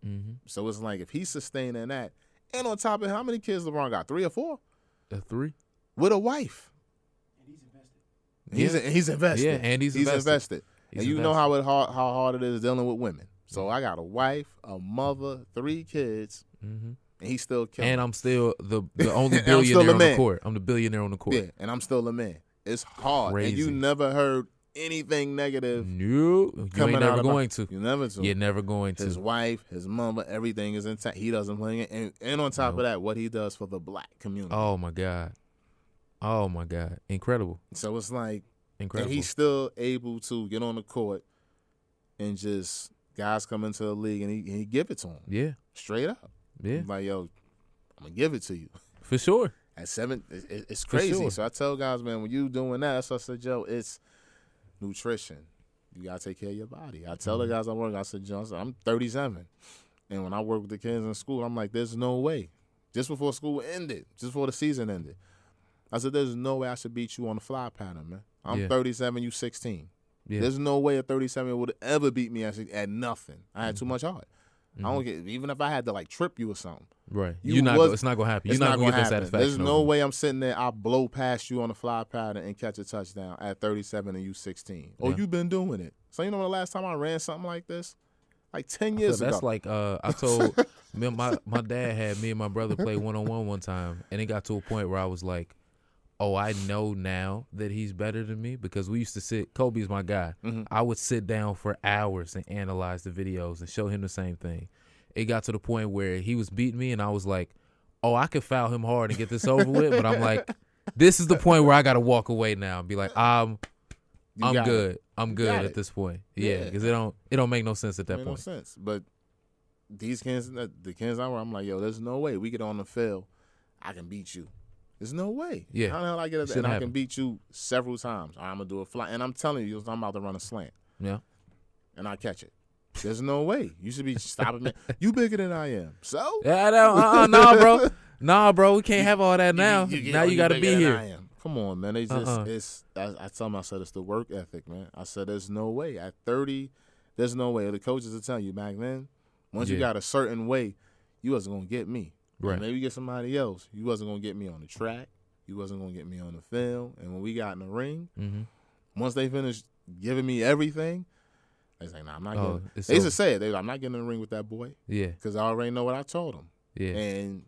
S1: Mm-hmm.
S2: So it's like if he's sustaining that, and on top of it, how many kids LeBron got? 3 or 4?
S1: 3
S2: with a wife. And he's invested. He's invested.
S1: Yeah, and he's invested.
S2: And you know how hard it is dealing with women. So I got a wife, a mother, 3 kids, and he's still killing.
S1: And I'm still the only billionaire on the court. I'm the billionaire on the court.
S2: Yeah, and I'm still a man. It's hard.
S1: Crazy.
S2: And you never heard anything negative.
S1: No, you ain't never going to.
S2: You're never to.
S1: You're never going to.
S2: His wife, his mother, everything is intact. He doesn't play it. And on top of that, what he does for the black community.
S1: Oh, my God. Incredible.
S2: So it's like,
S1: incredible.
S2: And he's still able to get on the court and just guys come into the league and he give it to him.
S1: Yeah.
S2: Straight up.
S1: Yeah.
S2: He's like, yo, I'm going to give it to you.
S1: For sure.
S2: At 7, it's crazy.
S1: Sure.
S2: So I tell guys, man, when you doing that, that's what I said, Joe, it's nutrition. You got to take care of your body. I tell the guys I work, I said, Joe, I'm 37. And when I work with the kids in school, I'm like, there's no way. Just before school ended, just before the season ended, I said, there's no way I should beat you on the fly pattern, man. I'm 37, you 16. Yeah. There's no way a 37 would ever beat me at nothing. I had too much heart. I don't get, even if I had to like trip you or something.
S1: Right. It's not gonna happen. You're not gonna get that satisfaction.
S2: There's no way I'm sitting there, I'll blow past you on the fly pattern and catch a touchdown at 37 and you 16. Oh, you've been doing it. So you know when the last time I ran something like this? Like 10 years ago.
S1: That's like I told my dad had me and my brother play one-on-one one time, and it got to a point where I was like, oh, I know now that he's better than me, because we used to sit, Kobe's my guy. I would sit down for hours and analyze the videos and show him the same thing. It got to the point where he was beating me, and I was like, oh, I could foul him hard and get this over with, but I'm like, this is the point where I got to walk away now and be like, I'm good. I'm good at this point. Yeah, because it don't make no sense at that point.
S2: No sense. But these kids, the kids I'm like, yo, there's no way we get on the field, I can beat you. There's no way.
S1: Yeah.
S2: How the hell I get it? And I can beat you several times. I'm going to do a fly. And I'm telling you, I'm about to run a slant.
S1: Yeah.
S2: And I catch it. There's no way. You should be stopping me. You bigger than I am. So?
S1: Yeah, nah, bro. Nah, bro. We can't have all that now. Now you got to be here.
S2: Come on, man. It's just, I tell them, I said, it's the work ethic, man. I said, there's no way. At 30, there's no way. The coaches will tell you back then, once you got a certain way, you wasn't going to get me. Right. Maybe get somebody else. You wasn't going to get me on the track. You wasn't going to get me on the film. And when we got in the ring, once they finished giving me everything, they was like, nah, I'm not getting it. They used to say it. They like, I'm not getting in the ring with that boy. Yeah. Because I already know what I told him. Yeah. And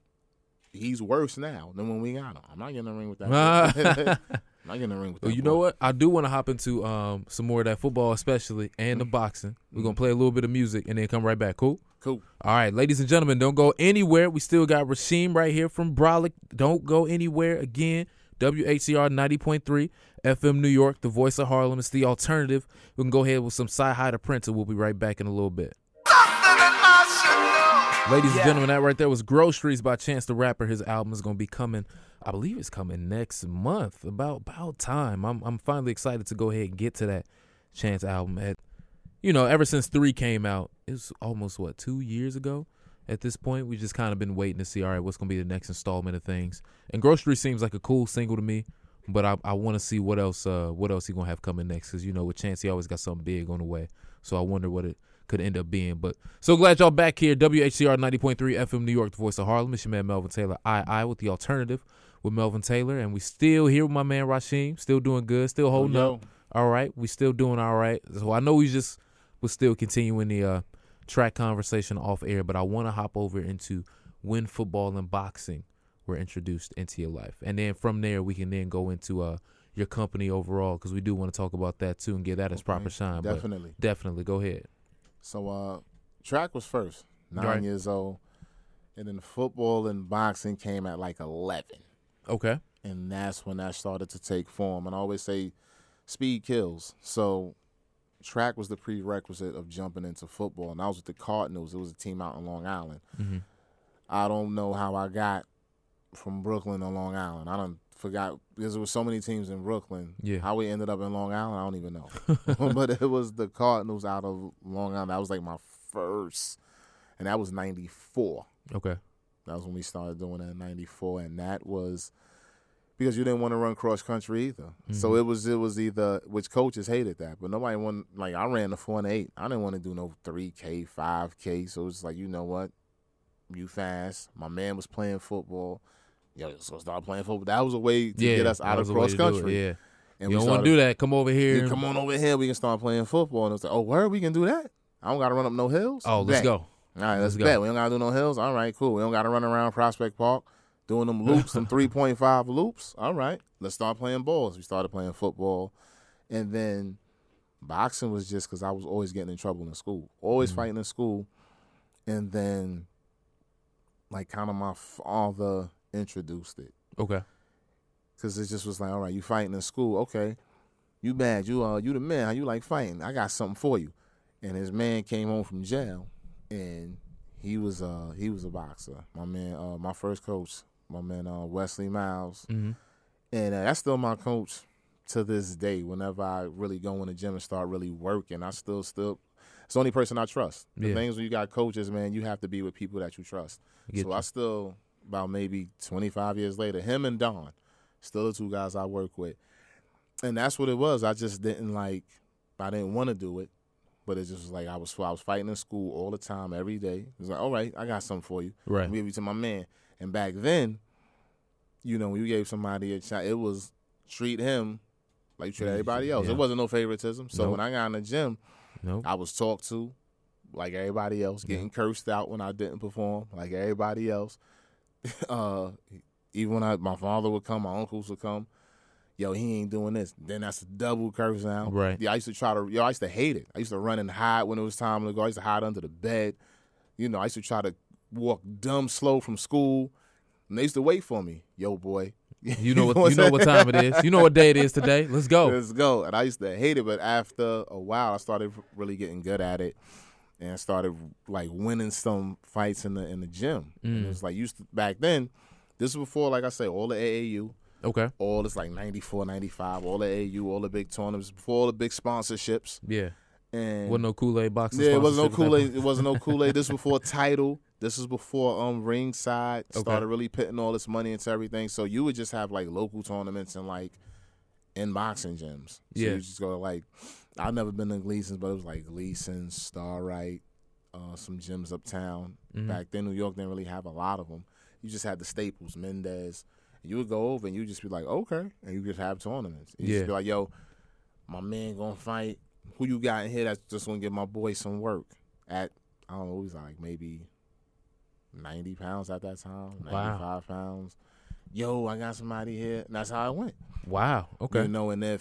S2: he's worse now than when we got him. I'm not getting in the ring with that boy. I'm not getting in the ring with that boy.
S1: You know what? I do want to hop into some more of that football especially and the boxing. We're going to play a little bit of music and then come right back. Cool?
S2: Cool.
S1: All right, ladies and gentlemen, don't go anywhere. We still got Rasheem right here from Bralic. Don't go anywhere. Again, WHCR 90.3 FM New York, the voice of Harlem. It's the alternative. We can go ahead with some Sci-Hi to Prince, and we'll be right back in a little bit. Ladies and gentlemen, that right there was Groceries by Chance the Rapper. His album is going to be coming, I believe it's coming next month. About time. I'm finally excited to go ahead and get to that Chance album. Ever since 3 came out, it was almost, 2 years ago at this point. We've just kind of been waiting to see, all right, what's going to be the next installment of things. And Grocery seems like a cool single to me, but I want to see what else he going to have coming next, because, with Chance, he always got something big on the way. So I wonder what it could end up being. But so glad y'all back here. WHCR 90.3 FM New York, the voice of Harlem. It's your man Melvin Taylor, I with the alternative. with Melvin Taylor, and we still here with my man Rasheem, still doing good, still holding up. All right, we still doing all right. So I know we're still continuing the track conversation off air, but I want to hop over into when football and boxing were introduced into your life, and then from there we can then go into your company overall, because we do want to talk about that too and give that its proper shine.
S2: Definitely.
S1: But definitely, go ahead.
S2: So track was first, 9 years old, and then football and boxing came at like 11.
S1: Okay.
S2: And that's when that started to take form. And I always say speed kills. So track was the prerequisite of jumping into football. And I was with the Cardinals. It was a team out in Long Island.
S1: Mm-hmm.
S2: I don't know how I got from Brooklyn to Long Island. I done forgot, because there was so many teams in Brooklyn.
S1: Yeah.
S2: How we ended up in Long Island, I don't even know. But it was the Cardinals out of Long Island. That was like my first, and that was 94.
S1: Okay.
S2: That was when we started doing that in 94, and that was because you didn't want to run cross country either. Mm-hmm. So it was either, which coaches hated that, but nobody wanted, like I ran the 4 and 8. I didn't want to do no 3K, 5K. So it was like, you know what? You fast. My man was playing football. Yo, let's go start playing football. That was a way to get us out of cross country.
S1: Yeah.
S2: And
S1: you don't want to do that. Come over here.
S2: Come on over here. We can start playing football. And it's like, oh, where we can do that? I don't got to run up no hills.
S1: Oh, let's go.
S2: All right, let's go. Bet. We don't got to do no hills. All right, cool. We don't got to run around Prospect Park doing them loops, them 3.5 loops. All right, let's start playing balls. We started playing football. And then boxing was just because I was always getting in trouble in school, always fighting in school. And then, like, kind of my father introduced it.
S1: Okay.
S2: Because it just was like, all right, you fighting in school. Okay, you bad. You the man. How you like fighting? I got something for you. And his man came home from jail, and he was a boxer. My man, my first coach, my man Wesley Miles, and that's still my coach to this day. Whenever I really go in the gym and start really working, I still it's the only person I trust. The things when you got coaches, man, you have to be with people that you trust. I still, about maybe 25 years later, him and Don, still the 2 guys I work with, and that's what it was. I just didn't I didn't want to do it. But it just was like I was fighting in school all the time, every day. It was like, all right, I got something for you.
S1: Right.
S2: I'll give you to my man. And back then, you know, when you gave somebody a shot, it was treat him like you treat everybody else.
S1: Yeah.
S2: It wasn't no favoritism. So when I got in the gym,
S1: Nope.
S2: I was talked to like everybody else, getting cursed out when I didn't perform like everybody else. Even when my father would come, my uncles would come. Yo, he ain't doing this. Then that's a double curse now.
S1: Right.
S2: Yeah, I used to hate it. I used to run and hide when it was time to go. I used to hide under the bed. You know, I used to try to walk dumb slow from school. And they used to wait for me. Yo, boy.
S1: You know what time it is. You know what day it is today. Let's go.
S2: Let's go. And I used to hate it, but after a while, I started really getting good at it, and I started like winning some fights in the gym. And it was like back then. This was before, like I say, all the AAU.
S1: Okay.
S2: All this like 94, 95, all the AAU, all the big tournaments, before all the big sponsorships.
S1: Yeah.
S2: And
S1: wasn't no Kool-Aid boxing.
S2: Yeah, it wasn't no Kool-Aid. It wasn't no Kool-Aid. This was before Title. This was before Ringside started really putting all this money into everything. So you would just have like local tournaments and like in boxing gyms. So you just go like, I've never been to Gleason's, but it was like Gleason's, Starlight, some gyms uptown. Back then, New York didn't really have a lot of them. You just had the staples, Mendez. You would go over and you just be like, okay, and you just have tournaments. You just be like, yo, my man gonna fight. Who you got in here that's just gonna give my boy some work at, I don't know, he was like maybe 90 pounds at that time, 95 pounds. Yo, I got somebody here. And that's how it went.
S1: Wow. Okay.
S2: You know, and it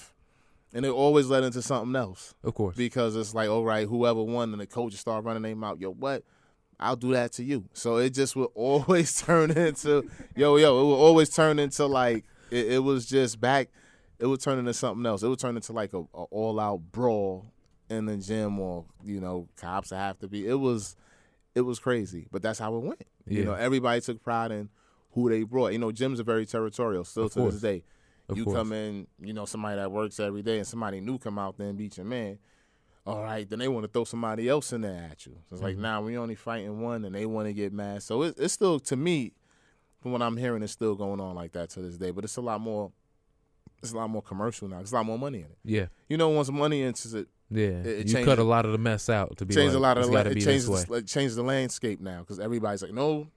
S2: always led into something else.
S1: Of course.
S2: Because it's like, all right, whoever won, and the coaches start running their mouth, yo, what? I'll do that to you. So it just would always turn into, it would always turn into like, it was just back, it would turn into something else. It would turn into like a all-out brawl in the gym, or, you know, cops have to be. It was crazy, but that's how it went.
S1: Yeah.
S2: You know, everybody took pride in who they brought. You know, gyms are very territorial still to this day. You come in, you know, somebody that works every day and somebody new come out there and beat your man. All right, then they want to throw somebody else in there at you. So it's like, nah, we only fighting one, and they want to get mad. So it's still, to me, from what I'm hearing, it's still going on like that to this day. But it's a lot more commercial now. There's a lot more money in it.
S1: Yeah.
S2: You know, once money enters it,
S1: you cut a lot of the mess out to be
S2: change
S1: like,
S2: a lot of
S1: it
S2: changes the landscape now, because everybody's like, no,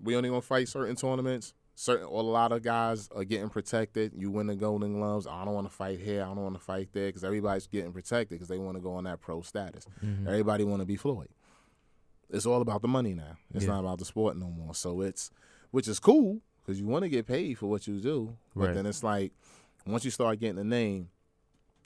S2: we only gonna fight certain tournaments, a lot of guys are getting protected. You win the Golden Gloves. I don't want to fight here. I don't want to fight there because everybody's getting protected because they want to go on that pro status. Mm-hmm. Everybody want to be Floyd. It's all about the money now. It's not about the sport no more. So which is cool because you want to get paid for what you do. But then it's like once you start getting a name,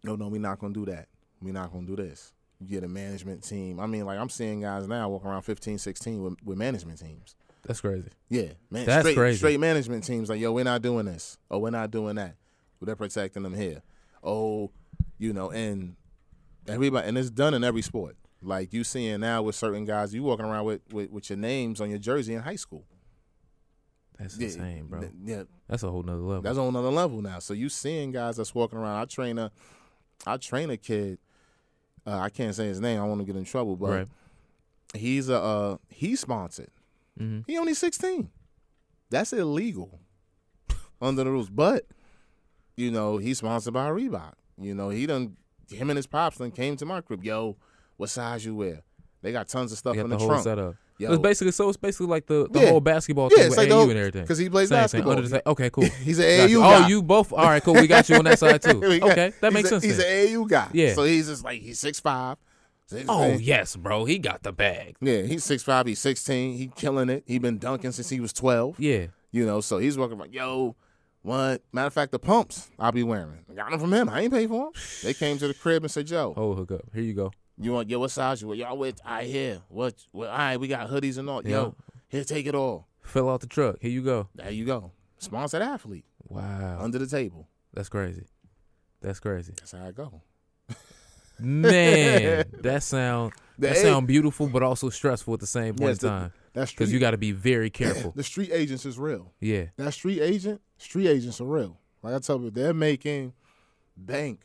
S2: no, we're not going to do that. We're not going to do this. You get a management team. I mean, like I'm seeing guys now walking around 15, 16 with management teams.
S1: That's crazy.
S2: Yeah, man.
S1: That's crazy.
S2: Straight management teams like, yo, we're not doing this. Or we're not doing that. Well, they're protecting them here. Oh, and everybody, and it's done in every sport. Like you seeing now with certain guys, you walking around with your names on your jersey in high school.
S1: That's insane, bro.
S2: Yeah.
S1: That's a whole nother level.
S2: That's a whole nother level now. So you seeing guys that's walking around. I train a kid. I can't say his name. I want to get in trouble, but he's sponsored. Mm-hmm. He only 16. That's illegal under the rules. But, he's sponsored by Reebok. Him and his pops done came to my crib. Yo, what size you wear? They got tons of stuff in the trunk.
S1: Setup. It's basically like the whole basketball thing with like AAU and everything.
S2: Because he plays basketball.
S1: Okay, cool.
S2: He's an AAU guy.
S1: Oh, you both? All right, cool. We got you on that side too. Okay, that makes sense.
S2: He's an AAU guy. Yeah. So he's just like, he's 6'5".
S1: Yes, bro. He got the bag.
S2: Yeah, he's 6'5", he's 16. He killing it. He been dunking since he was 12.
S1: Yeah.
S2: So he's walking like, yo, what? Matter of fact, the pumps I'll be wearing. I got them from him. I ain't pay for them. They came to the crib and said, yo.
S1: Oh, hook up. Here you go.
S2: You want, what size you wear? Y'all with, all right, here. What, all right, we got hoodies and all.
S1: Yeah.
S2: Yo, here, take it all.
S1: Fill out the truck. Here you go.
S2: There you go. Sponsored athlete.
S1: Wow.
S2: Under the table.
S1: That's crazy. That's how I go.
S2: Man,
S1: that sound beautiful, but also stressful at the same point in time. That's because you got to be very careful.
S2: The street agents is real.
S1: Yeah,
S2: that street agents are real. Like I tell you, they're making bank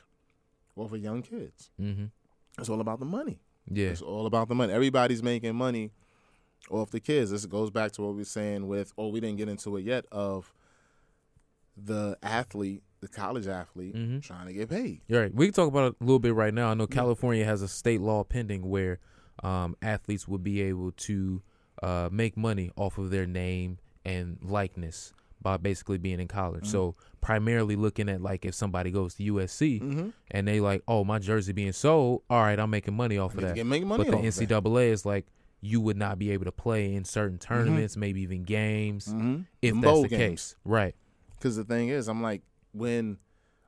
S2: off of young kids. Mm-hmm. It's all about the money.
S1: Yeah,
S2: it's all about the money. Everybody's making money off the kids. This goes back to what we were saying with, we didn't get into it yet, of the athlete. The college athlete trying to get paid.
S1: You're right. We can talk about it a little bit right now. I know California has a state law pending where athletes will be able to make money off of their name and likeness by basically being in college. Mm-hmm. So primarily looking at like if somebody goes to USC and they like, oh, my jersey being sold, all right, I'm making money off of that. But the NCAA is like, you would not be able to play in certain tournaments, maybe even games, if that's the case. Right.
S2: Because the thing is, I'm like, when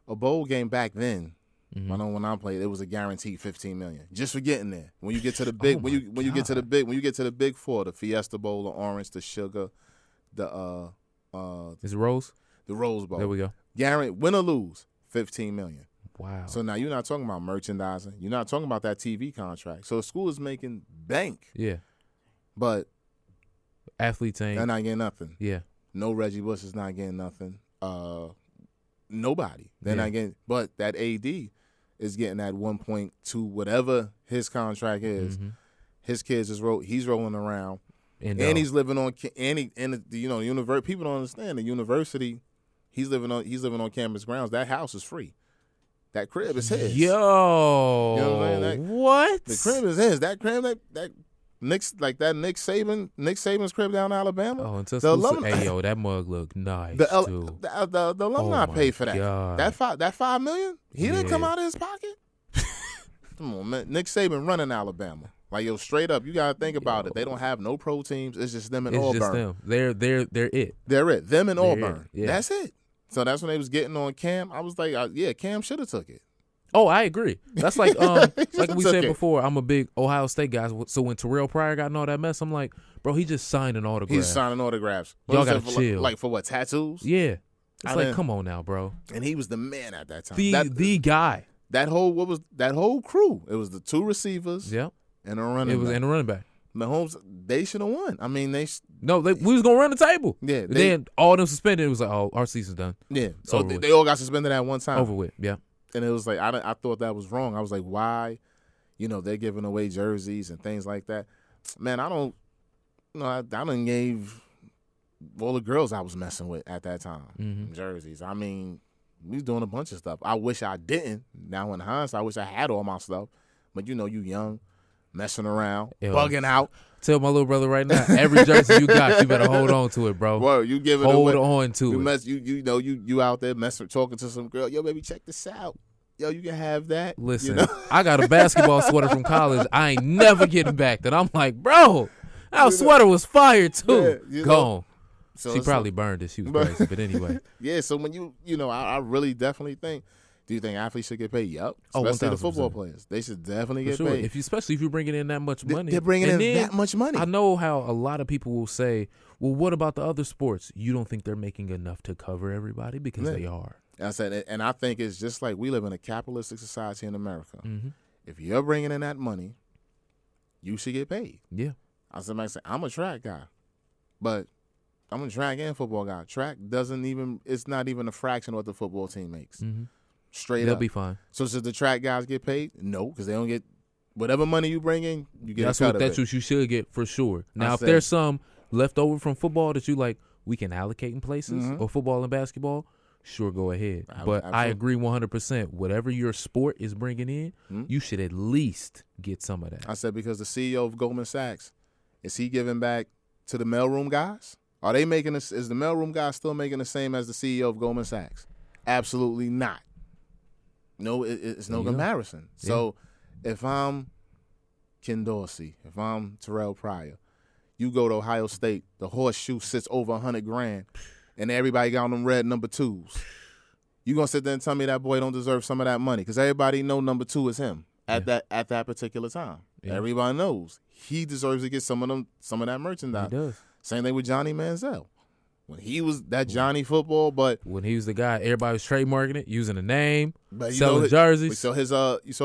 S2: a bowl game back then, I know when I played, it was a guaranteed $15 million just for getting there. When you get to the big, when you get to the big four, the Fiesta Bowl, the Orange, the Sugar, the
S1: is it Rose?
S2: The Rose Bowl.
S1: There we go.
S2: Guaranteed, win or lose, $15 million.
S1: Wow.
S2: So now you're not talking about merchandising. You're not talking about that TV contract. So the school is making bank.
S1: Yeah.
S2: But
S1: athletes ain't.
S2: They're not getting nothing.
S1: Yeah.
S2: No Reggie Bush is not getting nothing. Nobody. They're not getting, but that AD is getting that 1.2 whatever his contract is. His kids he's rolling around, and he's living on university. People don't understand the university. He's living on campus grounds. That house is free. That crib is his.
S1: Yo,
S2: you know what I'm saying?
S1: What?
S2: The crib is his. That crib that. Nick Saban's crib down in Alabama.
S1: Oh, until hey, yo, that mug look nice too.
S2: The alumni paid for that.
S1: God.
S2: That $5 million, he didn't come out of his pocket. Come on, man. Nick Saban running Alabama. Like, yo, straight up, you gotta think about it. They don't have no pro teams. It's just them and Auburn. It's just them.
S1: They're it.
S2: They're it. Them and Auburn.
S1: Yeah.
S2: That's it. So that's when they was getting on Cam. I was like, Cam should have took it.
S1: Oh, I agree. That's like like we said before, I'm a big Ohio State guy. So when Terrell Pryor got in all that mess, I'm like, bro, he just signed an autograph.
S2: He's signing autographs.
S1: Y'all got to chill.
S2: Like for what, tattoos?
S1: Yeah. It's like, come on now, bro.
S2: And he was the man at that time.
S1: The guy.
S2: That whole crew. It was the two receivers.
S1: Yep.
S2: And a running back.
S1: It was and a running back.
S2: Mahomes, they should have won. I mean, we
S1: was going to run the table.
S2: Yeah.
S1: Then all of them suspended. It was like, oh, our season's done.
S2: Yeah. So they all got suspended at one time.
S1: Over with, yeah.
S2: And it was like, I thought that was wrong. I was like, why? They're giving away jerseys and things like that. Man, I done gave all the girls I was messing with at that time jerseys. I mean, we was doing a bunch of stuff. I wish I didn't. Now in hindsight, I wish I had all my stuff. But you young. messing around, bugging out.
S1: Tell my little brother right now, every jersey you got, you better hold on to it, bro.
S2: Well, you give it
S1: hold
S2: away.
S1: on to it.
S2: You out there messing, talking to some girl. Yo, baby, check this out. Yo, you can have that.
S1: Listen, I got a basketball sweater from college. I ain't never getting back that. I'm like, bro, our sweater was fire too. Yeah, gone. So she probably burned it. She was crazy, but anyway.
S2: Yeah, so when I really definitely think. Do you think athletes should get paid? Yep. Especially the football players. They should definitely get paid.
S1: Especially if you're bringing in that much money.
S2: They're bringing in that much money.
S1: I know how a lot of people will say, well, what about the other sports? You don't think they're making enough to cover everybody? Because they are.
S2: And I think it's just like we live in a capitalistic society in America.
S1: Mm-hmm.
S2: If you're bringing in that money, you should get paid.
S1: Yeah.
S2: Somebody say, I'm a track guy, but I'm a track and football guy. Track it's not even a fraction of what the football team makes.
S1: Mm-hmm.
S2: Straight
S1: They'll
S2: up.
S1: be fine.
S2: So should the track guys get paid? No, because they don't get whatever money you bring in, you get
S1: That's
S2: a cut of it.
S1: That's what you should get for sure. Now, if there's some left over from football that you like, we can allocate in places, or football and basketball, sure, go ahead. But I agree 100%. Whatever your sport is bringing in, you should at least get some of that.
S2: I said because the CEO of Goldman Sachs, is he giving back to the mailroom guys? Are they making this? Is the mailroom guy still making the same as the CEO of Goldman Sachs? Absolutely not. No, it's no comparison. So if I'm Ken Dorsey, if I'm Terrell Pryor, you go to Ohio State, the horseshoe sits over $100,000, and everybody got on them red number 2s. You gonna sit there and tell me that boy don't deserve some of that money? Because everybody know number 2 is him at that particular time. Yeah. Everybody knows he deserves to get some of that merchandise.
S1: He does.
S2: Same thing with Johnny Manziel. When he was that Johnny football, but
S1: when he was the guy, everybody was trademarking it, using the name, selling jerseys.
S2: So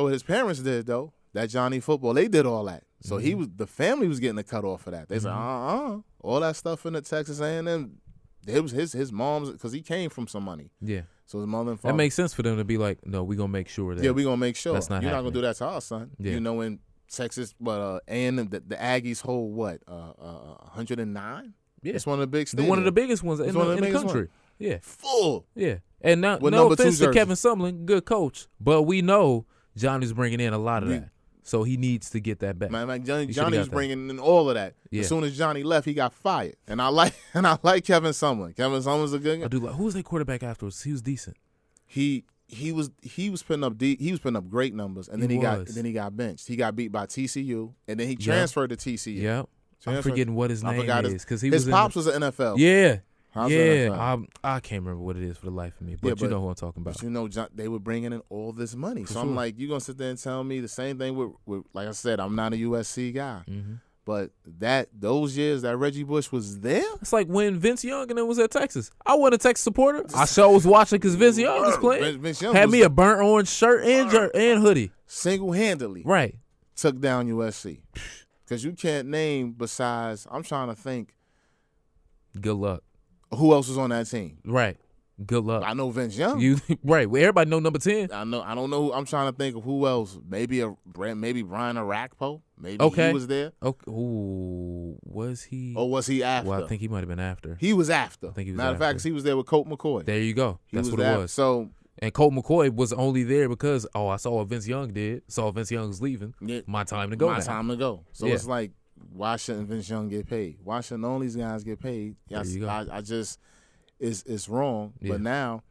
S2: his parents did though. That Johnny football, they did all that. So the family was getting a cut off for that. They said, all that stuff in the Texas A&M, it was his mom's because he came from some money.
S1: Yeah.
S2: So his mother and father.
S1: That makes sense for them to be like, no, we're gonna make sure that.
S2: Yeah, we're gonna make sure.
S1: That's not
S2: You're
S1: happening.
S2: not gonna do that to our son.
S1: Yeah.
S2: In Texas, but A&M, the Aggies hold what 109.
S1: Yeah,
S2: it's one of the big stadiums.
S1: One of the biggest ones in the country. Yeah,
S2: full.
S1: Yeah, and now no offense to Kevin Sumlin, good coach, but we know Johnny's bringing in a lot of that, so he needs to get that back.
S2: Man, Johnny's bringing in all of that. Yeah. As soon as Johnny left, he got fired, and I like Kevin Sumlin. Kevin Sumlin's a good guy.
S1: I do like. Who was their quarterback afterwards? He was decent.
S2: He was putting up great numbers, and then he got benched. He got beat by TCU, and then he transferred to TCU.
S1: Yeah. I'm forgetting what his name is because
S2: his pops was an NFL.
S1: Yeah, I can't remember what it is for the life of me, but you know who I'm talking about.
S2: But they were bringing in all this money, so I'm like, you gonna sit there and tell me the same thing with like I said, I'm not a USC guy, but those years that Reggie Bush was there,
S1: it's like when Vince Young and it was at Texas. I wasn't a Texas supporter. I sure was watching because Vince Young was playing. Vince Young had me a burnt orange shirt and hoodie,
S2: single-handedly.
S1: Right,
S2: took down USC. Because you can't name besides, I'm trying to think.
S1: Good luck.
S2: Who else was on that team?
S1: Right. Good luck.
S2: I know Vince Young.
S1: Right. Well, everybody know number 10.
S2: I don't know. I'm trying to think of who else. Maybe Brian Arakpo. Maybe he was there.
S1: Okay. Ooh, was he?
S2: Or was he after?
S1: Well, I think he might have been after.
S2: He was after.
S1: I think he was
S2: Matter of fact, because he was there with Colt McCoy.
S1: There you go. That's what it was.
S2: So.
S1: And Colt McCoy was only there because, I saw what Vince Young did. Saw Vince Young's leaving.
S2: Yeah,
S1: my time to go.
S2: So it's like, why shouldn't Vince Young get paid? Why shouldn't all these guys get paid? I just, it's wrong. Yeah. But now,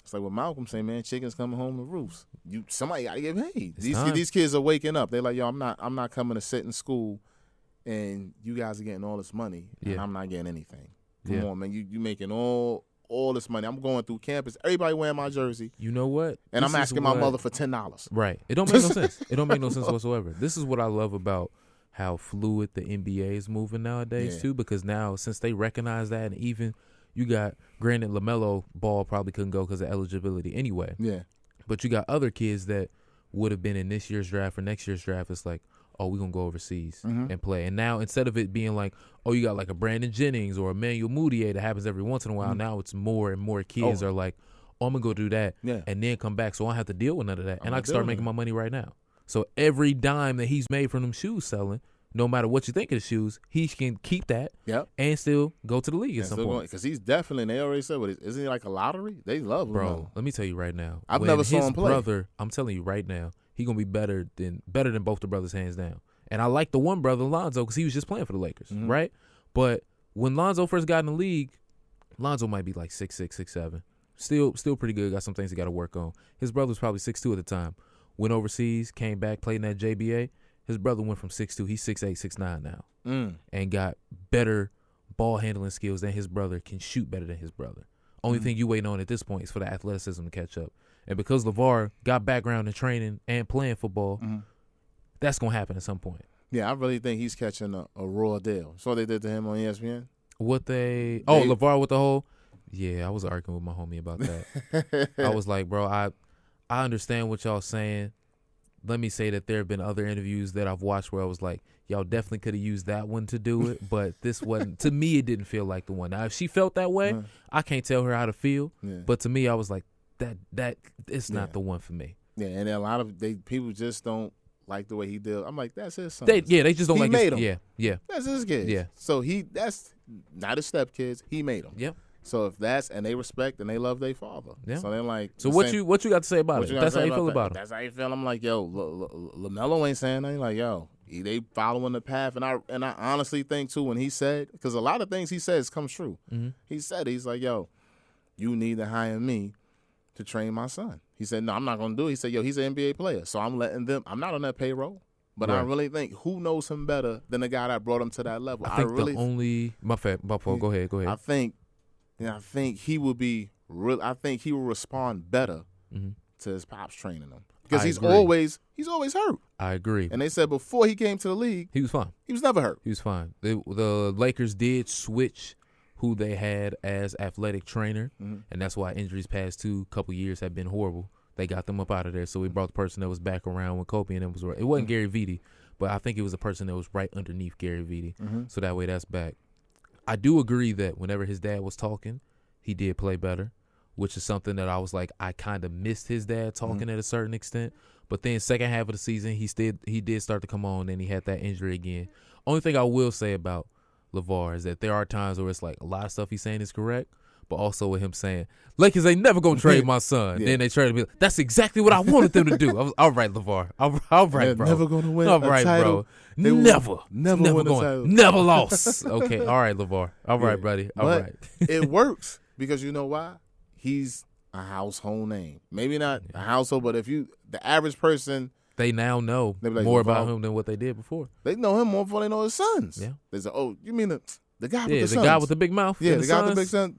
S2: it's like what Malcolm say, man, chickens coming home to roost. Somebody got to get paid. These kids are waking up. They're like, yo, I'm not coming to sit in school, and you guys are getting all this money, and I'm not getting anything. Come on, man, you making all this money. I'm going through campus. Everybody wearing my jersey.
S1: You know what?
S2: And I'm asking my mother for $10.
S1: Right. It don't make no sense. It don't make no sense whatsoever. This is what I love about how fluid the NBA is moving nowadays too, because now since they recognize that, and even you got, granted, LaMelo Ball probably couldn't go because of eligibility anyway.
S2: Yeah.
S1: But you got other kids that would have been in this year's draft or next year's draft. It's like, oh, we're going to go overseas and play. And now instead of it being like, oh, you got like a Brandon Jennings or Emmanuel Mudiay that happens every once in a while, now it's more and more kids are like, oh, I'm going to go do that and then come back so I don't have to deal with none of that. And I can start making my money right now. So every dime that he's made from them shoes selling, no matter what you think of the shoes, he can keep that and still go to the league at some point.
S2: Because he's definitely, they already said, isn't he like a lottery? They love him.
S1: Bro, let me tell you right now.
S2: I've never saw him play.
S1: Brother, I'm telling you right now, he's going to be better than both the brothers hands down. And I like the one brother, Lonzo, because he was just playing for the Lakers, right? But when Lonzo first got in the league, Lonzo might be like 6'6", 6'7". Still pretty good. Got some things he got to work on. His brother was probably 6'2" at the time. Went overseas, came back, played in that JBA. His brother went from 6'2". He's 6'8", 6'9" now. And got better ball handling skills than his brother, can shoot better than his brother. Only thing you waiting on at this point is for the athleticism to catch up. And because LeVar got background in training and playing football, that's going to happen at some point.
S2: Yeah, I really think he's catching a raw deal. So they did to him on ESPN?
S1: LeVar with the whole, yeah, I was arguing with my homie about that. I was like, bro, I understand what y'all saying. Let me say that there have been other interviews that I've watched where I was like, y'all definitely could have used that one to do it, but this wasn't. To me, it didn't feel like the one. Now, if she felt that way, I can't tell her how to feel. Yeah. But to me, I was like, that it's not the one for me.
S2: Yeah, and a lot of people just don't like the way he did. I'm like, that's his son.
S1: They just don't like
S2: his
S1: him. Yeah.
S2: That's his kid.
S1: Yeah.
S2: So that's not his stepkids. He made them.
S1: Yep.
S2: So if and they respect and they love their father.
S1: Yeah.
S2: So they're like.
S1: So what you got to say about it? That's how you feel about him.
S2: That's how you feel. I'm like, yo, LaMelo ain't saying nothing. Like, yo, they following the path, and I honestly think too when he said, because a lot of things he says comes true. He said, he's like, yo, you need to hire me to train my son. He said, no, I'm not going to do it. He said, yo, he's an NBA player, so I'm letting them. I'm not on that payroll. But I really think who knows him better than the guy that brought him to that level.
S1: I think my fault. Go ahead.
S2: I think he will be real. I think he will respond better to his pops training him because he's always hurt.
S1: I agree.
S2: And they said before he came to the league,
S1: he was fine.
S2: He was never hurt.
S1: He was fine. The Lakers did switch who they had as athletic trainer, and that's why injuries past couple years have been horrible. They got them up out of there, so we brought the person that was back around when Kobe and them was. It wasn't Gary Vitti, but I think it was a person that was right underneath Gary Vitti. So that way, that's back. I do agree that whenever his dad was talking, he did play better, which is something that I was like, I kind of missed his dad talking at a certain extent. But then second half of the season, he did start to come on, and he had that injury again. Only thing I will say about LeVar is that there are times where it's like a lot of stuff he's saying is correct, but also with him saying, Lakers ain't never going to trade my son. Then they traded me. That's exactly what I wanted them to do. I was, all right, LeVar. All right, bro.
S2: Never going to win
S1: all right,
S2: title.
S1: Bro. Never
S2: win a title.
S1: Never lost. Okay, all right, LeVar. All right, buddy. All right.
S2: It works because you know why? He's a household name. Maybe not a household, but the average person.
S1: They now know like, more about him than what they did before.
S2: They know him more before they know his sons.
S1: Yeah.
S2: They say, oh, you mean the guy with the sons?
S1: Yeah, the guy with the big mouth.
S2: Yeah, the guy with the big son.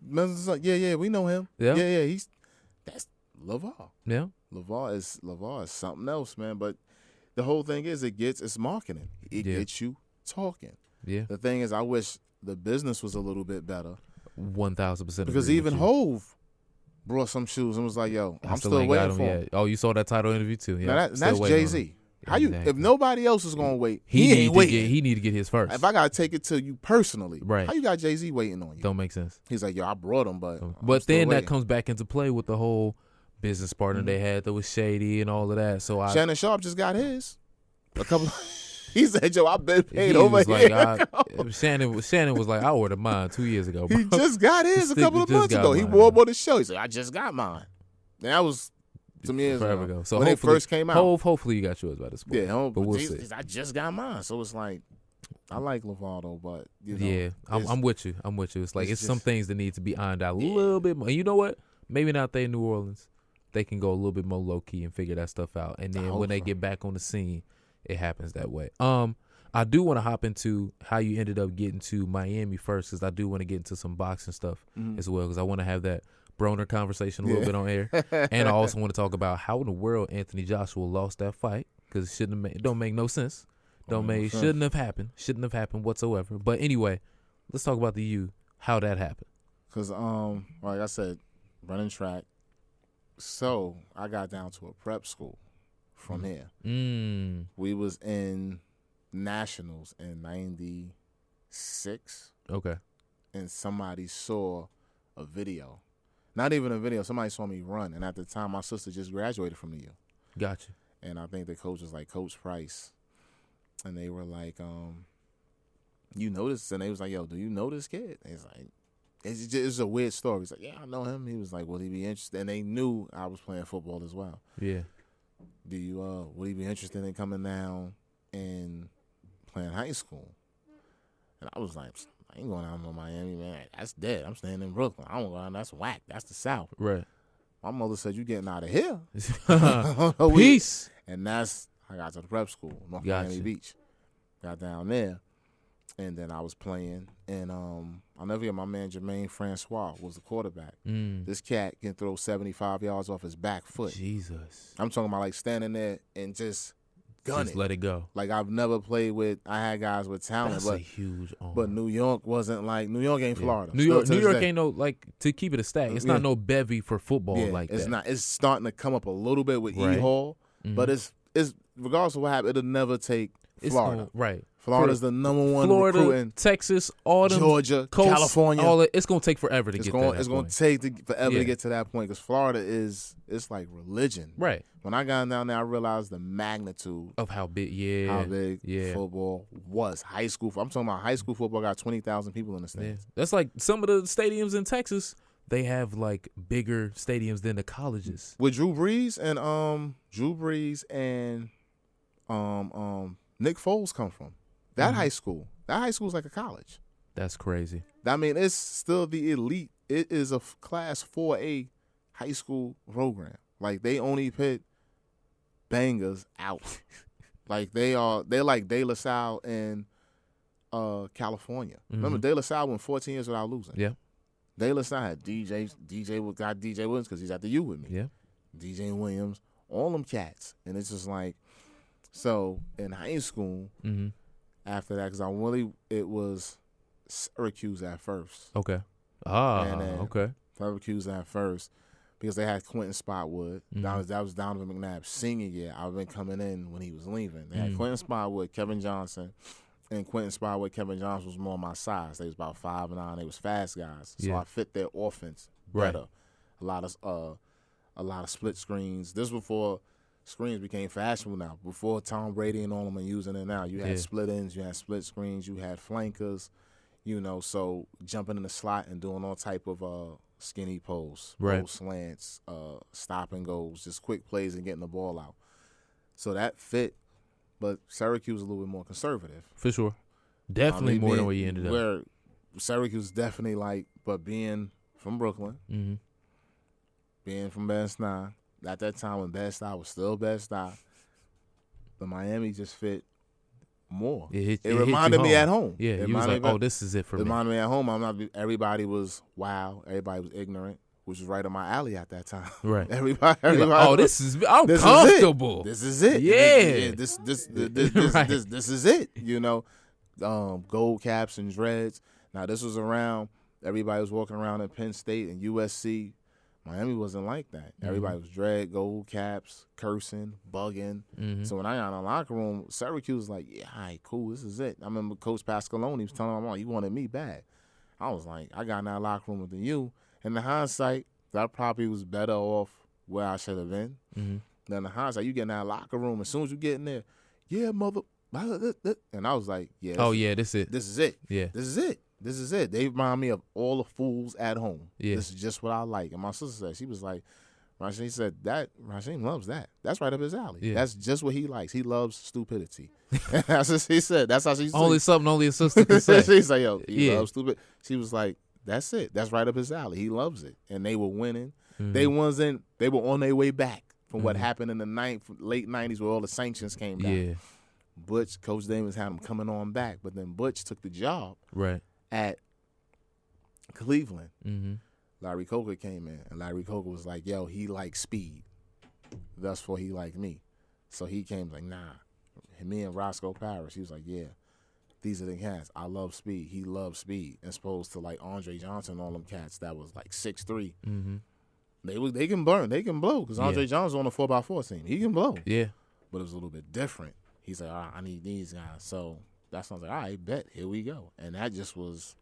S2: Yeah, we know him. Yeah. That's LeVar.
S1: Yeah.
S2: LeVar is something else, man. But the whole thing is it's marketing. It gets you talking. Yeah. The thing is, I wish the business was a little bit better.
S1: 1,000%.
S2: Because even Hove brought some shoes and was like, yo, I'm still waiting for him.
S1: Oh, you saw that title interview too. Yeah.
S2: Now that's Jay-Z. If nobody else is gonna wait, he ain't waiting.
S1: He need to get his first.
S2: If I gotta take it to you personally,
S1: right?
S2: How you got Jay-Z waiting on you?
S1: Don't make sense.
S2: He's like, yo, I brought him, but
S1: then that comes back into play with the whole business partner they had that was shady and all of that. So
S2: Shannon Sharp just got his. A couple. He said, yo, I've been paid over here.
S1: Like, Shannon was like, I ordered mine 2 years ago. Bro.
S2: He just got his a couple of months ago. He wore on the show. He said, I just got mine. And that was some years ago.
S1: So
S2: when it first came out.
S1: Hopefully you got yours by this point.
S2: Yeah,
S1: but we'll see.
S2: I just got mine. So it's like, I like LeVar though, but you know,
S1: yeah, I'm with you. It's like it's some things that need to be ironed out a little bit more. And you know what? Maybe not they in New Orleans. They can go a little bit more low key and figure that stuff out. And then when they get back on the scene, it happens that way. I do want to hop into how you ended up getting to Miami first, because I do want to get into some boxing stuff as well, because I want to have that Broner conversation a little bit on air. And I also want to talk about how in the world Anthony Joshua lost that fight, because it don't make no sense. Shouldn't have happened whatsoever. But anyway, let's talk about how that happened.
S2: Because like I said, running track. So I got down to a prep school from here. We was in nationals in 96.
S1: Okay.
S2: And somebody saw a video. Not even a video. Somebody saw me run. And at the time, my sister just graduated from the U.
S1: Gotcha.
S2: And I think the coach was like Coach Price. And they were like, you know this? And they was like, yo, do you know this kid? And he's like, it's a weird story. He's like, yeah, I know him. He was like, would he be interested? And they knew I was playing football as well.
S1: Yeah.
S2: Would he be interested in coming down and playing high school. And I was like, I ain't going down to Miami, man. That's dead. I'm staying in Brooklyn. I don't go down. That's whack. That's the South.
S1: Right.
S2: My mother said, you getting out of here.
S1: Peace.
S2: And I got to the prep school, North Miami Beach. Got down there. And then I was playing. And I'll never forget my man Jermaine Francois was the quarterback. This cat can throw 75 yards off his back foot.
S1: Jesus.
S2: I'm talking about like standing there and just gun
S1: just
S2: it.
S1: Let it go.
S2: Like I've never played with. I had guys with talent,
S1: That's
S2: but
S1: a huge arm.
S2: But New York wasn't like New York ain't Florida.
S1: New York ain't no like to keep it a stack. It's not no bevy for football like that.
S2: It's not. It's starting to come up a little bit with E Hall, but it's regardless of what happens, it'll never take Florida. Florida's the number one recruiting.
S1: Texas, all them,
S2: Georgia,
S1: coast,
S2: California.
S1: All it's gonna take forever to get to that point.
S2: It's gonna take forever to get to that point because Florida it's like religion.
S1: Right.
S2: When I got down there, I realized the magnitude
S1: of how big,
S2: football was. High school. I'm talking about high school football got 20,000 people in the stands.
S1: Yeah. That's like some of the stadiums in Texas. They have like bigger stadiums than the colleges.
S2: With Drew Brees and Nick Foles come from. That high school. That high school is like a college.
S1: That's crazy.
S2: I mean, it's still the elite. It is a class 4A high school program. Like they only pit bangers out. Like they're like De La Salle in California. Remember De La Salle went 14 years without losing.
S1: Yeah.
S2: De La Salle had DJ Williams because he's at the U with me.
S1: Yeah.
S2: DJ Williams, all them cats. And it's just like, so in high school, after that, because it was Syracuse at first.
S1: Okay. Okay.
S2: Syracuse at first because they had Quentin Spotwood. That was Donovan McNabb's senior year. I've been coming in when he was leaving. They had Quentin Spotwood, Kevin Johnson, and Quentin Spotwood. Kevin Johnson was more my size. They was about 5'9". They was fast guys, so I fit their offense better. Right. A lot of split screens. This before screens became fashionable now. Before Tom Brady and all them are using it now. You had split ends, you had split screens, you had flankers, so jumping in the slot and doing all type of skinny posts, roll slants, stop and goes, just quick plays and getting the ball out. So that fit, but Syracuse was a little bit more conservative.
S1: For sure. Definitely more than where you ended up.
S2: Where Syracuse definitely but being from Brooklyn, being from Bed-Stuy, at that time when Bed-Stuy was still Bed-Stuy, but Miami just fit more. It reminded me at home.
S1: Yeah, you was like, this is it for me.
S2: It reminded me at home. Everybody was wild. Everybody was ignorant, which was right up my alley at that time. Right. Everybody.
S1: Like, I'm comfortable.
S2: This is it.
S1: Yeah.
S2: This is it. Gold caps and dreads. Now this was around. Everybody was walking around in Penn State and USC. Miami wasn't like that. Everybody was dread, gold caps, cursing, bugging. So when I got in the locker room, Syracuse was like, yeah, all right, cool, this is it. I remember Coach Pascaloni was telling my mom, he wanted me bad. I was like, I got in that locker room with you. In the hindsight, that probably was better off where I should have been. Then in the hindsight, you get in that locker room, as soon as you get in there, yeah, mother, and I was like, yeah.
S1: This is it.
S2: This is it.
S1: Yeah.
S2: This is it. This is it. They remind me of all the fools at home.
S1: Yeah.
S2: This is just what I like. And my sister said, she was like, Rasheem loves that. That's right up his alley. Yeah. That's just what he likes. He loves stupidity. That's what he said. That's how she said.
S1: Only a sister can say.
S2: She's like, he loves stupid. She was like, that's it. That's right up his alley. He loves it. And they were winning. They were on their way back from what happened in the late 90s where all the sanctions came down. Yeah. Coach Davis had him coming on back. But then Butch took the job.
S1: Right.
S2: At Cleveland, Larry Coker came in, and Larry Coker was like, yo, he likes speed. Thus, he liked me. So he came like, nah. Me and Roscoe Parrish, he was like, yeah, these are the cats. I love speed. He loves speed. As opposed to like Andre Johnson and all them cats that was like 6'3". They can burn. They can blow because Andre Johnson's on a 4x4 team. He can blow. Yeah. But it was a little bit different. He's like, all right, I need these guys. So that's when I was like, all right, bet, here we go. And that just was,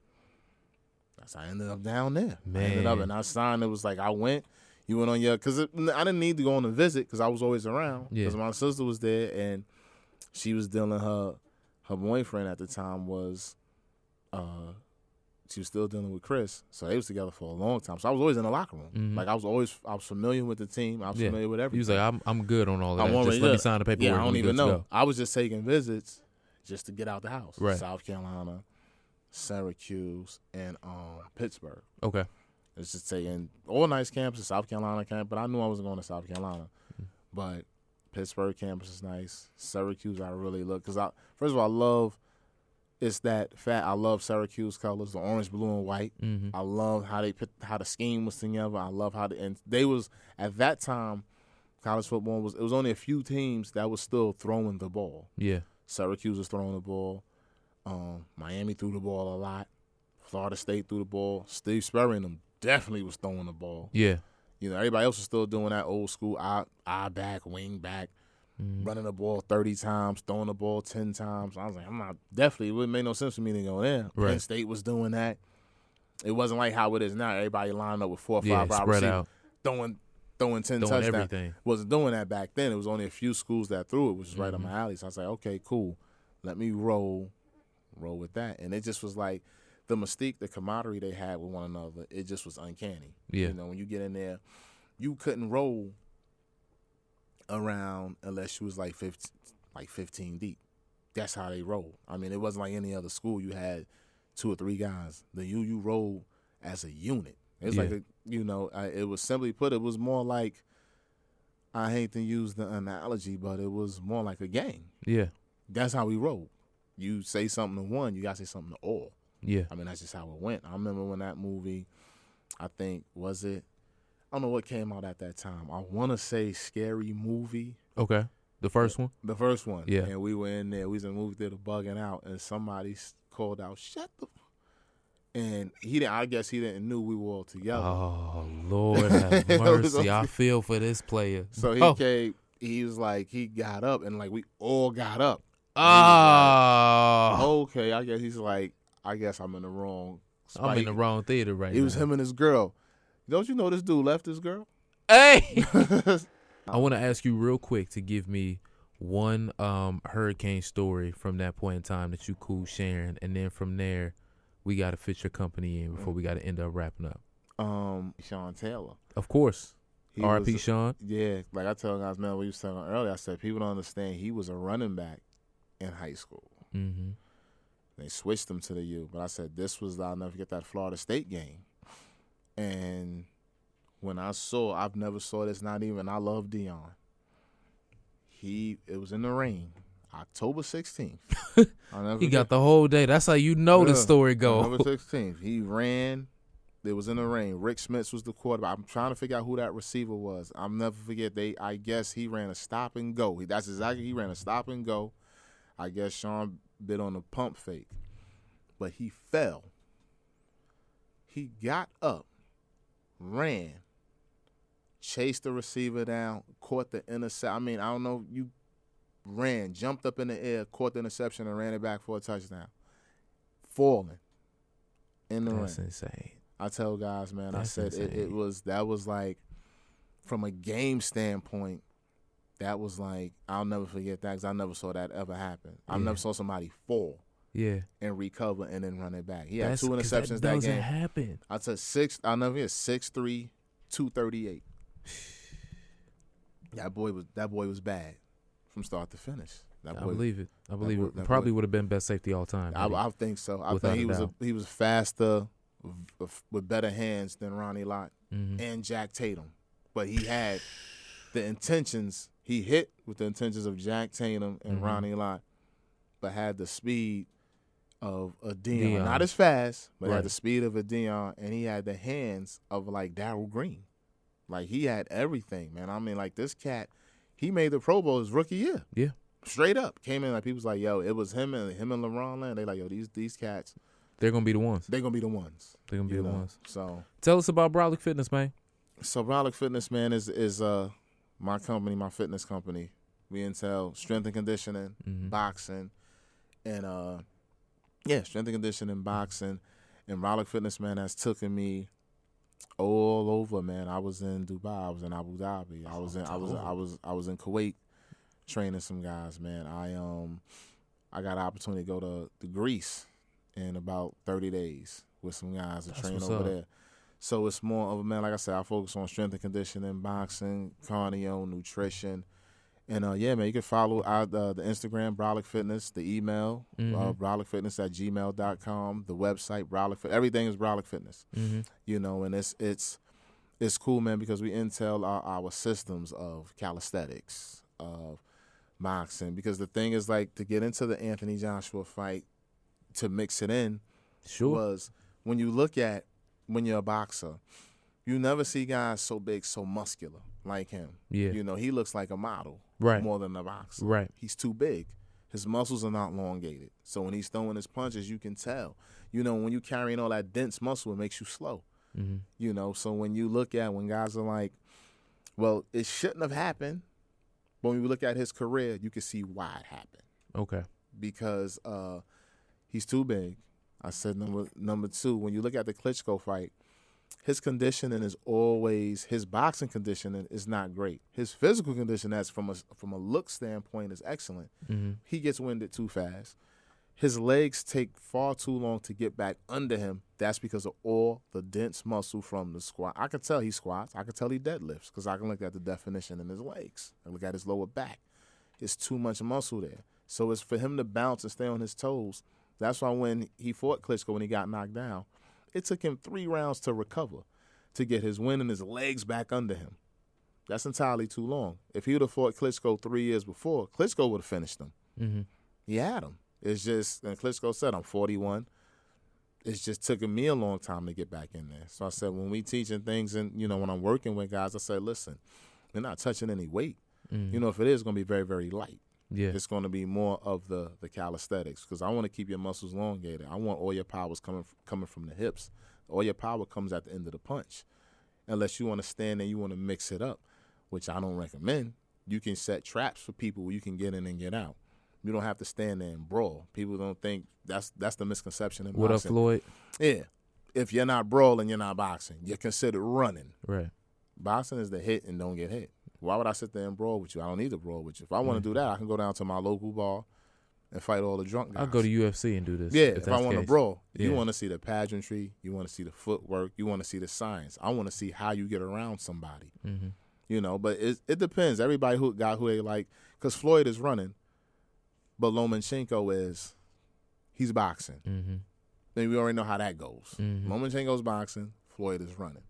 S2: that's how I ended up down there. Man. I ended up, and I signed, it was like, I went, you went on your, because I didn't need to go on a visit because I was always around. Because my sister was there, and she was dealing, her boyfriend at the time was, she was still dealing with Chris. So they was together for a long time. So I was always in the locker room. Like I was familiar with the team. I was familiar with everything.
S1: He was like, I'm good on all of that. Just let me sign the paperwork.
S2: Yeah, I don't even know. I was just taking visits just to get out the house.
S1: Right.
S2: South Carolina, Syracuse, and Pittsburgh.
S1: Okay.
S2: Let's just say, and all nice campuses, South Carolina campus, but I knew I wasn't going to South Carolina. But Pittsburgh campus is nice. Syracuse, I really look, because first of all, I love I love Syracuse colors, the orange, blue, and white.
S1: Mm-hmm.
S2: I love how the scheme was together. I love and they was, at that time, college football it was only a few teams that was still throwing the ball.
S1: Yeah.
S2: Syracuse was throwing the ball. Miami threw the ball a lot. Florida State threw the ball. Steve Spurrier and them definitely was throwing the ball.
S1: Yeah.
S2: You know, everybody else was still doing that old school eye back, wing back, running the ball 30 times, throwing the ball 10 times. I was like, it wouldn't make no sense for me to go there.
S1: Right.
S2: Penn State was doing that. It wasn't like how it is now. Everybody lined up with 4 or 5
S1: spread
S2: receivers,
S1: out,
S2: throwing 10
S1: throwing
S2: touchdowns.
S1: everything.
S2: Wasn't doing that back then. It was only a few schools that threw it, which was right up my alley. So I was like, okay, cool. Let me roll with that. And it just was like the mystique, the camaraderie they had with one another, it just was uncanny.
S1: Yeah.
S2: You know, when you get in there, you couldn't roll around unless you was like 15 deep. That's how they roll. I mean, it wasn't like any other school. You had 2 or 3 guys. You roll as a unit. It's like, it was simply put, it was more like, I hate to use the analogy, but it was more like a gang.
S1: Yeah.
S2: That's how we roll. You say something to one, you got to say something to all.
S1: Yeah.
S2: I mean, that's just how it went. I remember when that movie, I don't know what came out at that time. I want to say Scary Movie.
S1: Okay. The first one?
S2: The first one.
S1: Yeah.
S2: And we were in there. We was in the movie theater bugging out, and somebody called out, "Shut the And I guess he didn't knew we were all together.
S1: Oh, Lord have mercy. I feel for this player.
S2: So he came, he was like, he got up, and like we all got up.
S1: Oh.
S2: Okay, I guess he's like, I guess I'm in the wrong spot.
S1: I'm in the wrong theater right now.
S2: It was him and his girl. Don't you know this dude left his girl?
S1: Hey! I want to ask you real quick to give me one hurricane story from that point in time that you cool sharing, and then from there, we got to fit your company in before we got to end up wrapping up.
S2: Sean Taylor.
S1: Of course. R.I.P. Sean.
S2: Yeah, like I told guys, man, we was talking earlier, I said people don't understand he was a running back in high school.
S1: Mm-hmm.
S2: They switched him to the U, but I said I'll never forget that Florida State game. And when I've never saw this, I love Deion. It was in the rain, October 16th.
S1: He got the whole day. That's how you know the story go.
S2: October 16th. He ran. It was in the rain. Rick Smits was the quarterback. I'm trying to figure out who that receiver was. I'll never forget. I guess he ran a stop and go. He ran a stop and go. I guess Sean bit on the pump fake. But he fell. He got up, ran, chased the receiver down, caught the intercept. I mean, I don't know. You ran, jumped up in the air, caught the interception, and ran it back for a touchdown. Falling in the rain.
S1: That's insane.
S2: I tell guys, man,
S1: That's
S2: I said that was like, from a game standpoint, that was like, I'll never forget that because I never saw that ever happen. I never saw somebody fall.
S1: Yeah.
S2: And recover and then run it back. He had 2 interceptions that game.
S1: That doesn't happen.
S2: I said I'll never forget 6'3", 238. That boy was bad from start to finish. I
S1: believe it. Probably would have been best safety all time.
S2: I think so. I think he was faster with better hands than Ronnie Lott and Jack Tatum. But he had the intentions. He hit with the intentions of Jack Tatum and Ronnie Lott, but had the speed of a Deion. Not as fast, but had the speed of a Deion, and he had the hands of like Darryl Green. Like he had everything, man. I mean, like this cat, he made the Pro Bowl his rookie year. Yeah. Straight up. Came in like people's like, yo, it was him and LeBron Land. They like, yo, these cats.
S1: They're gonna be the ones.
S2: They're gonna be the ones. So
S1: tell us about Bralic Fitness, man.
S2: So Bralic Fitness, man, is my company, my fitness company. We entail strength and conditioning, boxing, and strength and conditioning, boxing, and Bralic Fitness, man, has taken me all over, man. I was in Dubai, I was in Abu Dhabi, I was in Kuwait training some guys, man. I got an opportunity to go to Greece in about 30 days with some guys to train over there. So it's more of a, man, like I said, I focus on strength and conditioning, boxing, cardio, nutrition, And, yeah, man, you can follow the Instagram, Bralic Fitness, the email, bralicfitness@gmail.com, the website, Bralic Fitness. Everything is Bralic Fitness. You know, and it's cool, man, because we intel our systems of calisthenics, of boxing. Because the thing is, like, to get into the Anthony Joshua fight, to mix it in, was when you're a boxer, you never see guys so big, so muscular like him.
S1: Yeah.
S2: You know, he looks like a model more than a boxer.
S1: Right.
S2: He's too big. His muscles are not elongated. So when he's throwing his punches, you can tell. You know, when you're carrying all that dense muscle, it makes you slow. You know, so when you look at when guys are like, well, it shouldn't have happened, but when you look at his career, you can see why it happened.
S1: Okay.
S2: Because he's too big. I said number two, when you look at the Klitschko fight, his conditioning is always, his boxing conditioning is not great. His physical condition, that's from a look standpoint, is excellent. He gets winded too fast. His legs take far too long to get back under him. That's because of all the dense muscle from the squat. I can tell he squats. I can tell he deadlifts because I can look at the definition in his legs. I look at his lower back. It's too much muscle there. So it's for him to bounce and stay on his toes. That's why when he fought Klitschko, when he got knocked down, it took him 3 rounds to recover, to get his wind and his legs back under him. That's entirely too long. If he would have fought Klitschko 3 years before, Klitschko would have finished him. He had him. It's just, and Klitschko said, I'm 41. It's just taking me a long time to get back in there. So I said, when we teaching things and, you know, when I'm working with guys, I said, listen, they're not touching any weight. You know, if it is, it's going to be very, very light.
S1: Yeah.
S2: It's going to be more of the calisthenics because I want to keep your muscles elongated. I want all your powers coming from the hips. All your power comes at the end of the punch. Unless you want to stand there, you want to mix it up, which I don't recommend. You can set traps for people where you can get in and get out. You don't have to stand there and brawl. People don't think that's the misconception in boxing.
S1: What up, Floyd?
S2: Yeah. If you're not brawling, you're not boxing. You're considered running.
S1: Right.
S2: Boxing is the hit and don't get hit. Why would I sit there and brawl with you? I don't need to brawl with you. If I want to do that, I can go down to my local bar and fight all the drunk guys.
S1: I'll go to UFC and do this.
S2: Yeah, if I want to brawl.
S1: Yeah.
S2: You want to see the pageantry. You want to see the footwork. You want to see the science. I want to see how you get around somebody. You know, but it depends. Everybody who they like, because Floyd is running, but Lomachenko he's boxing. And we already know how that goes. Lomachenko's boxing, Floyd is running.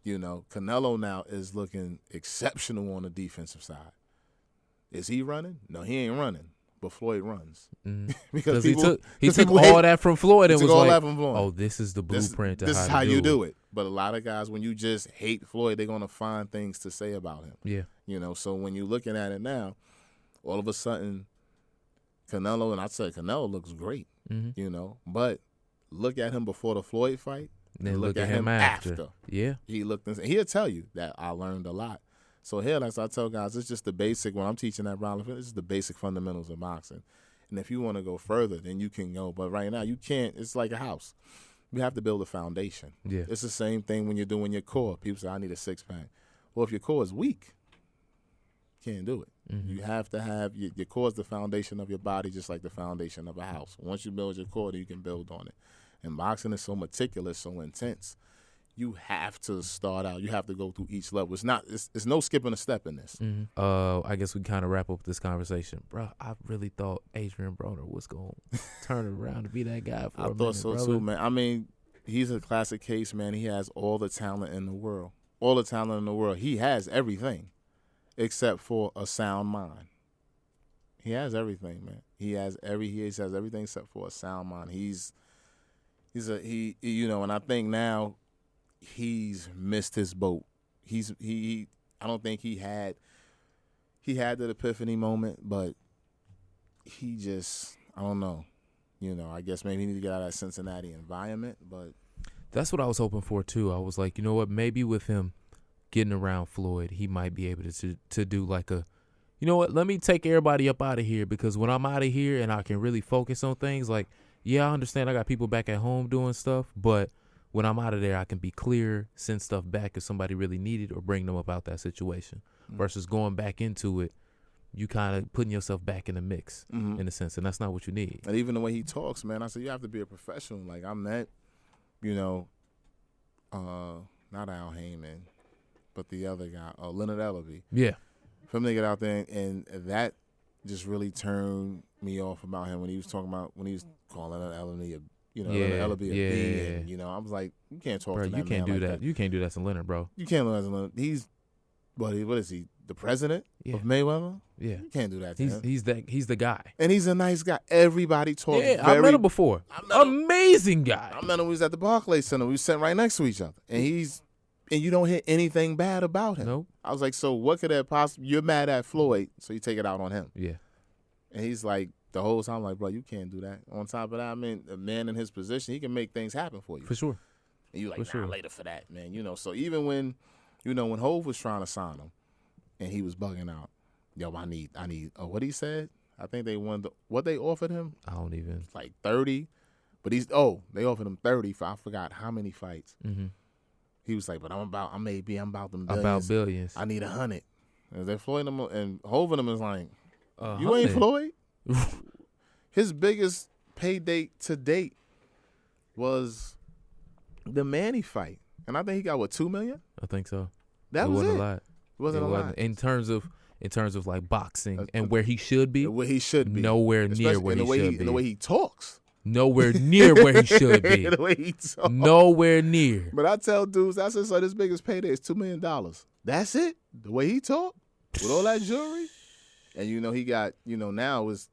S2: You know, Canelo now is looking exceptional on the defensive side. Is he running? No, he ain't running. But Floyd runs. because
S1: he took all that from Floyd and was like, oh, this is the blueprint.
S2: This is how you do it. But a lot of guys, when you just hate Floyd, they're going to find things to say about him.
S1: Yeah.
S2: You know, so when you're looking at it now, all of a sudden, Canelo, and I said Canelo looks great, you know. But look at him before the Floyd fight.
S1: Then look at him after. Yeah.
S2: He looked and he'll tell you that I learned a lot. So here, as I tell guys, it's just the basic, when I'm teaching at Bralic Fitness, it's the basic fundamentals of boxing. And if you want to go further, then you can go. But right now, you can't. It's like a house. You have to build a foundation.
S1: Yeah.
S2: It's the same thing when you're doing your core. People say, I need a six-pack. Well, if your core is weak, you can't do it. You have to have, your core is the foundation of your body, just like the foundation of a house. Once you build your core, then you can build on it. And boxing is so meticulous, so intense. You have to start out. You have to go through each level. It's no skipping a step in this.
S1: I guess we kind of wrap up this conversation. Bro, I really thought Adrien Broner was going to turn it around to be that guy for a minute,
S2: thought so, too, man. I mean, he's a classic case, man. He has all the talent in the world. All the talent in the world. He has everything except for a sound mind. He has everything, man. He has everything except for a sound mind. He you know, and I think now he's missed his boat. I don't think he had that epiphany moment, but he just, I don't know. You know, I guess maybe he need to get out of that Cincinnati environment, but
S1: that's what I was hoping for too. I was like, you know what, maybe with him getting around Floyd, he might be able to do like a, you know what, let me take everybody up out of here, because when I'm out of here and I can really focus on things, like, yeah, I understand I got people back at home doing stuff, but when I'm out of there, I can be clear, send stuff back if somebody really needed, or bring them about that situation. Versus going back into it, you kind of putting yourself back in the mix in a sense, and that's not what you need.
S2: And even the way he talks, man, I said, you have to be a professional. Like, I'm not, you know, not Al Heyman, but the other guy, Leonard Ellerby.
S1: Yeah.
S2: For him to get out there, and that just really turned me off about him when he was talking about when he was calling an Ellerby a B, and, you know, I was like, you can't talk to that
S1: you can't
S2: man
S1: do
S2: like
S1: that. You can't do that to Leonard, bro.
S2: You can't do that to Leonard. He's what is he? The president of Mayweather?
S1: Yeah,
S2: you can't do that to him.
S1: He's the guy,
S2: and he's a nice guy. Everybody talks.
S1: Yeah, I met him before. Amazing guy.
S2: I met him. We was at the Barclays Center. We was sitting right next to each other, and you don't hear anything bad about him.
S1: Nope.
S2: I was like, so what could that possibly? You're mad at Floyd, so you take it out on him.
S1: Yeah.
S2: And he's like, the whole time, like, bro, you can't do that. On top of that, I mean, a man in his position, he can make things happen for you.
S1: For sure.
S2: And you like, later for that, man. You know, so even when, you know, when Hov was trying to sign him, and he was bugging out, yo, I need, what he said? I think they wanted, what they offered him?
S1: I don't even.
S2: Like 30. But they offered him 30 for, I forgot how many fights.
S1: Mm-hmm.
S2: He was like, but I'm about them billions.
S1: About billions.
S2: I need 100. And they Floyd him, and Hov him is like, you
S1: 100.
S2: ain't Floyd? His biggest payday to date was the Manny fight. And I think he got, what, $2 million?
S1: I think so.
S2: That was
S1: wasn't
S2: it.
S1: a lot.
S2: It wasn't a lot.
S1: In terms of like boxing and where he should be.
S2: Where he should be.
S1: Nowhere near where he should be.
S2: The way he talks.
S1: Nowhere near where he should be.
S2: The way he talks.
S1: Nowhere near.
S2: But I tell dudes, I said, so his biggest payday is $2 million. That's it? The way he talk? With all that jewelry? And, you know, he got, you know, now is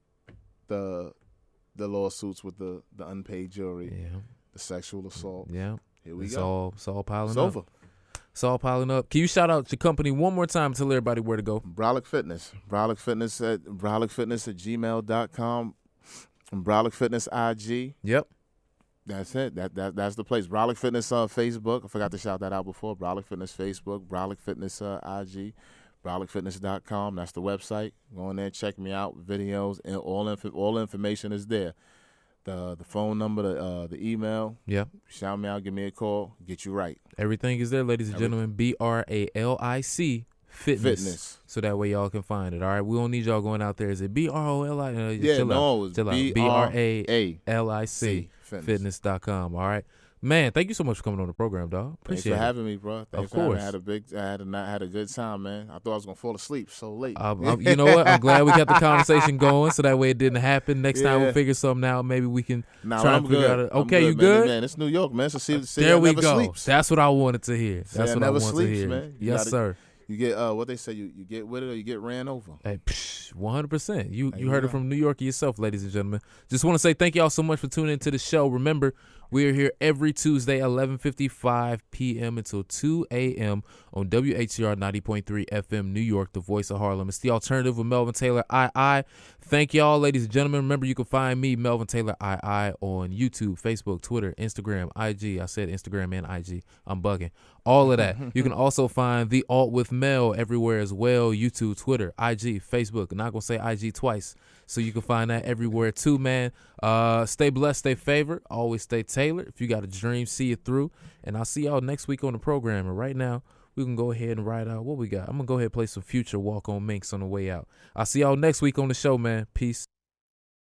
S2: the lawsuits with the unpaid jewelry, the sexual assault.
S1: Yeah.
S2: Here we go.
S1: It's all piling
S2: it's
S1: up.
S2: Over.
S1: It's all piling up. Can you shout out your company one more time and tell everybody where to go?
S2: Bralic Fitness. Bralic Fitness at gmail.com. And Bralic Fitness IG.
S1: Yep.
S2: That's it. That's the place. Bralic Fitness Facebook. I forgot to shout that out before. Bralic Fitness Facebook. Bralic Fitness IG. BralicFitness.com. That's the website. Go in there, check me out. Videos and all information is there. The phone number, the email.
S1: Yep.
S2: Shout me out. Give me a call. Get you right.
S1: Everything is there, ladies and gentlemen. BRALIC Fitness. So that way y'all can find it. All right. We don't need y'all going out there. Is it BROLI?
S2: Yeah, no.
S1: Chill out. BRALIC Fitness.com. All right. Man, thank you so much for coming on the program, dog. Appreciate it.
S2: Thanks for having me, bro.
S1: Of course.
S2: I had a good time, man. I thought I was gonna fall asleep so late.
S1: You know what? I'm glad we kept the conversation going, so that way it didn't happen. Next time we'll figure something out. Maybe we can try and figure out. Okay, you good?
S2: Man, it's New York, man. So see
S1: there we go.
S2: Sleeps.
S1: That's what I wanted to hear. That's what I wanted to hear.
S2: Man.
S1: Yes, sir.
S2: You get what they say. You get with it or you get ran over.
S1: Hey, 100%. You heard it from New York yourself, ladies and gentlemen. Just want to say thank y'all so much for tuning into the show. Remember, we are here every Tuesday, 11:55 p.m. until 2 a.m. on WHCR 90.3 FM, New York, the voice of Harlem. It's the alternative with Melvin Taylor, II. Thank y'all, ladies and gentlemen. Remember, you can find me, Melvin Taylor, II, on YouTube, Facebook, Twitter, Instagram, IG. I said Instagram and IG. I'm bugging. All of that. You can also find The Alt with Mel everywhere as well. YouTube, Twitter, IG, Facebook. I'm not going to say IG twice. So you can find that everywhere too, man. Stay blessed, stay favored. Always stay tailored. If you got a dream, see it through. And I'll see y'all next week on the program. And right now, we can go ahead and ride out what we got. I'm going to go ahead and play some Future Walk on Minks on the way out. I'll see y'all next week on the show, man. Peace.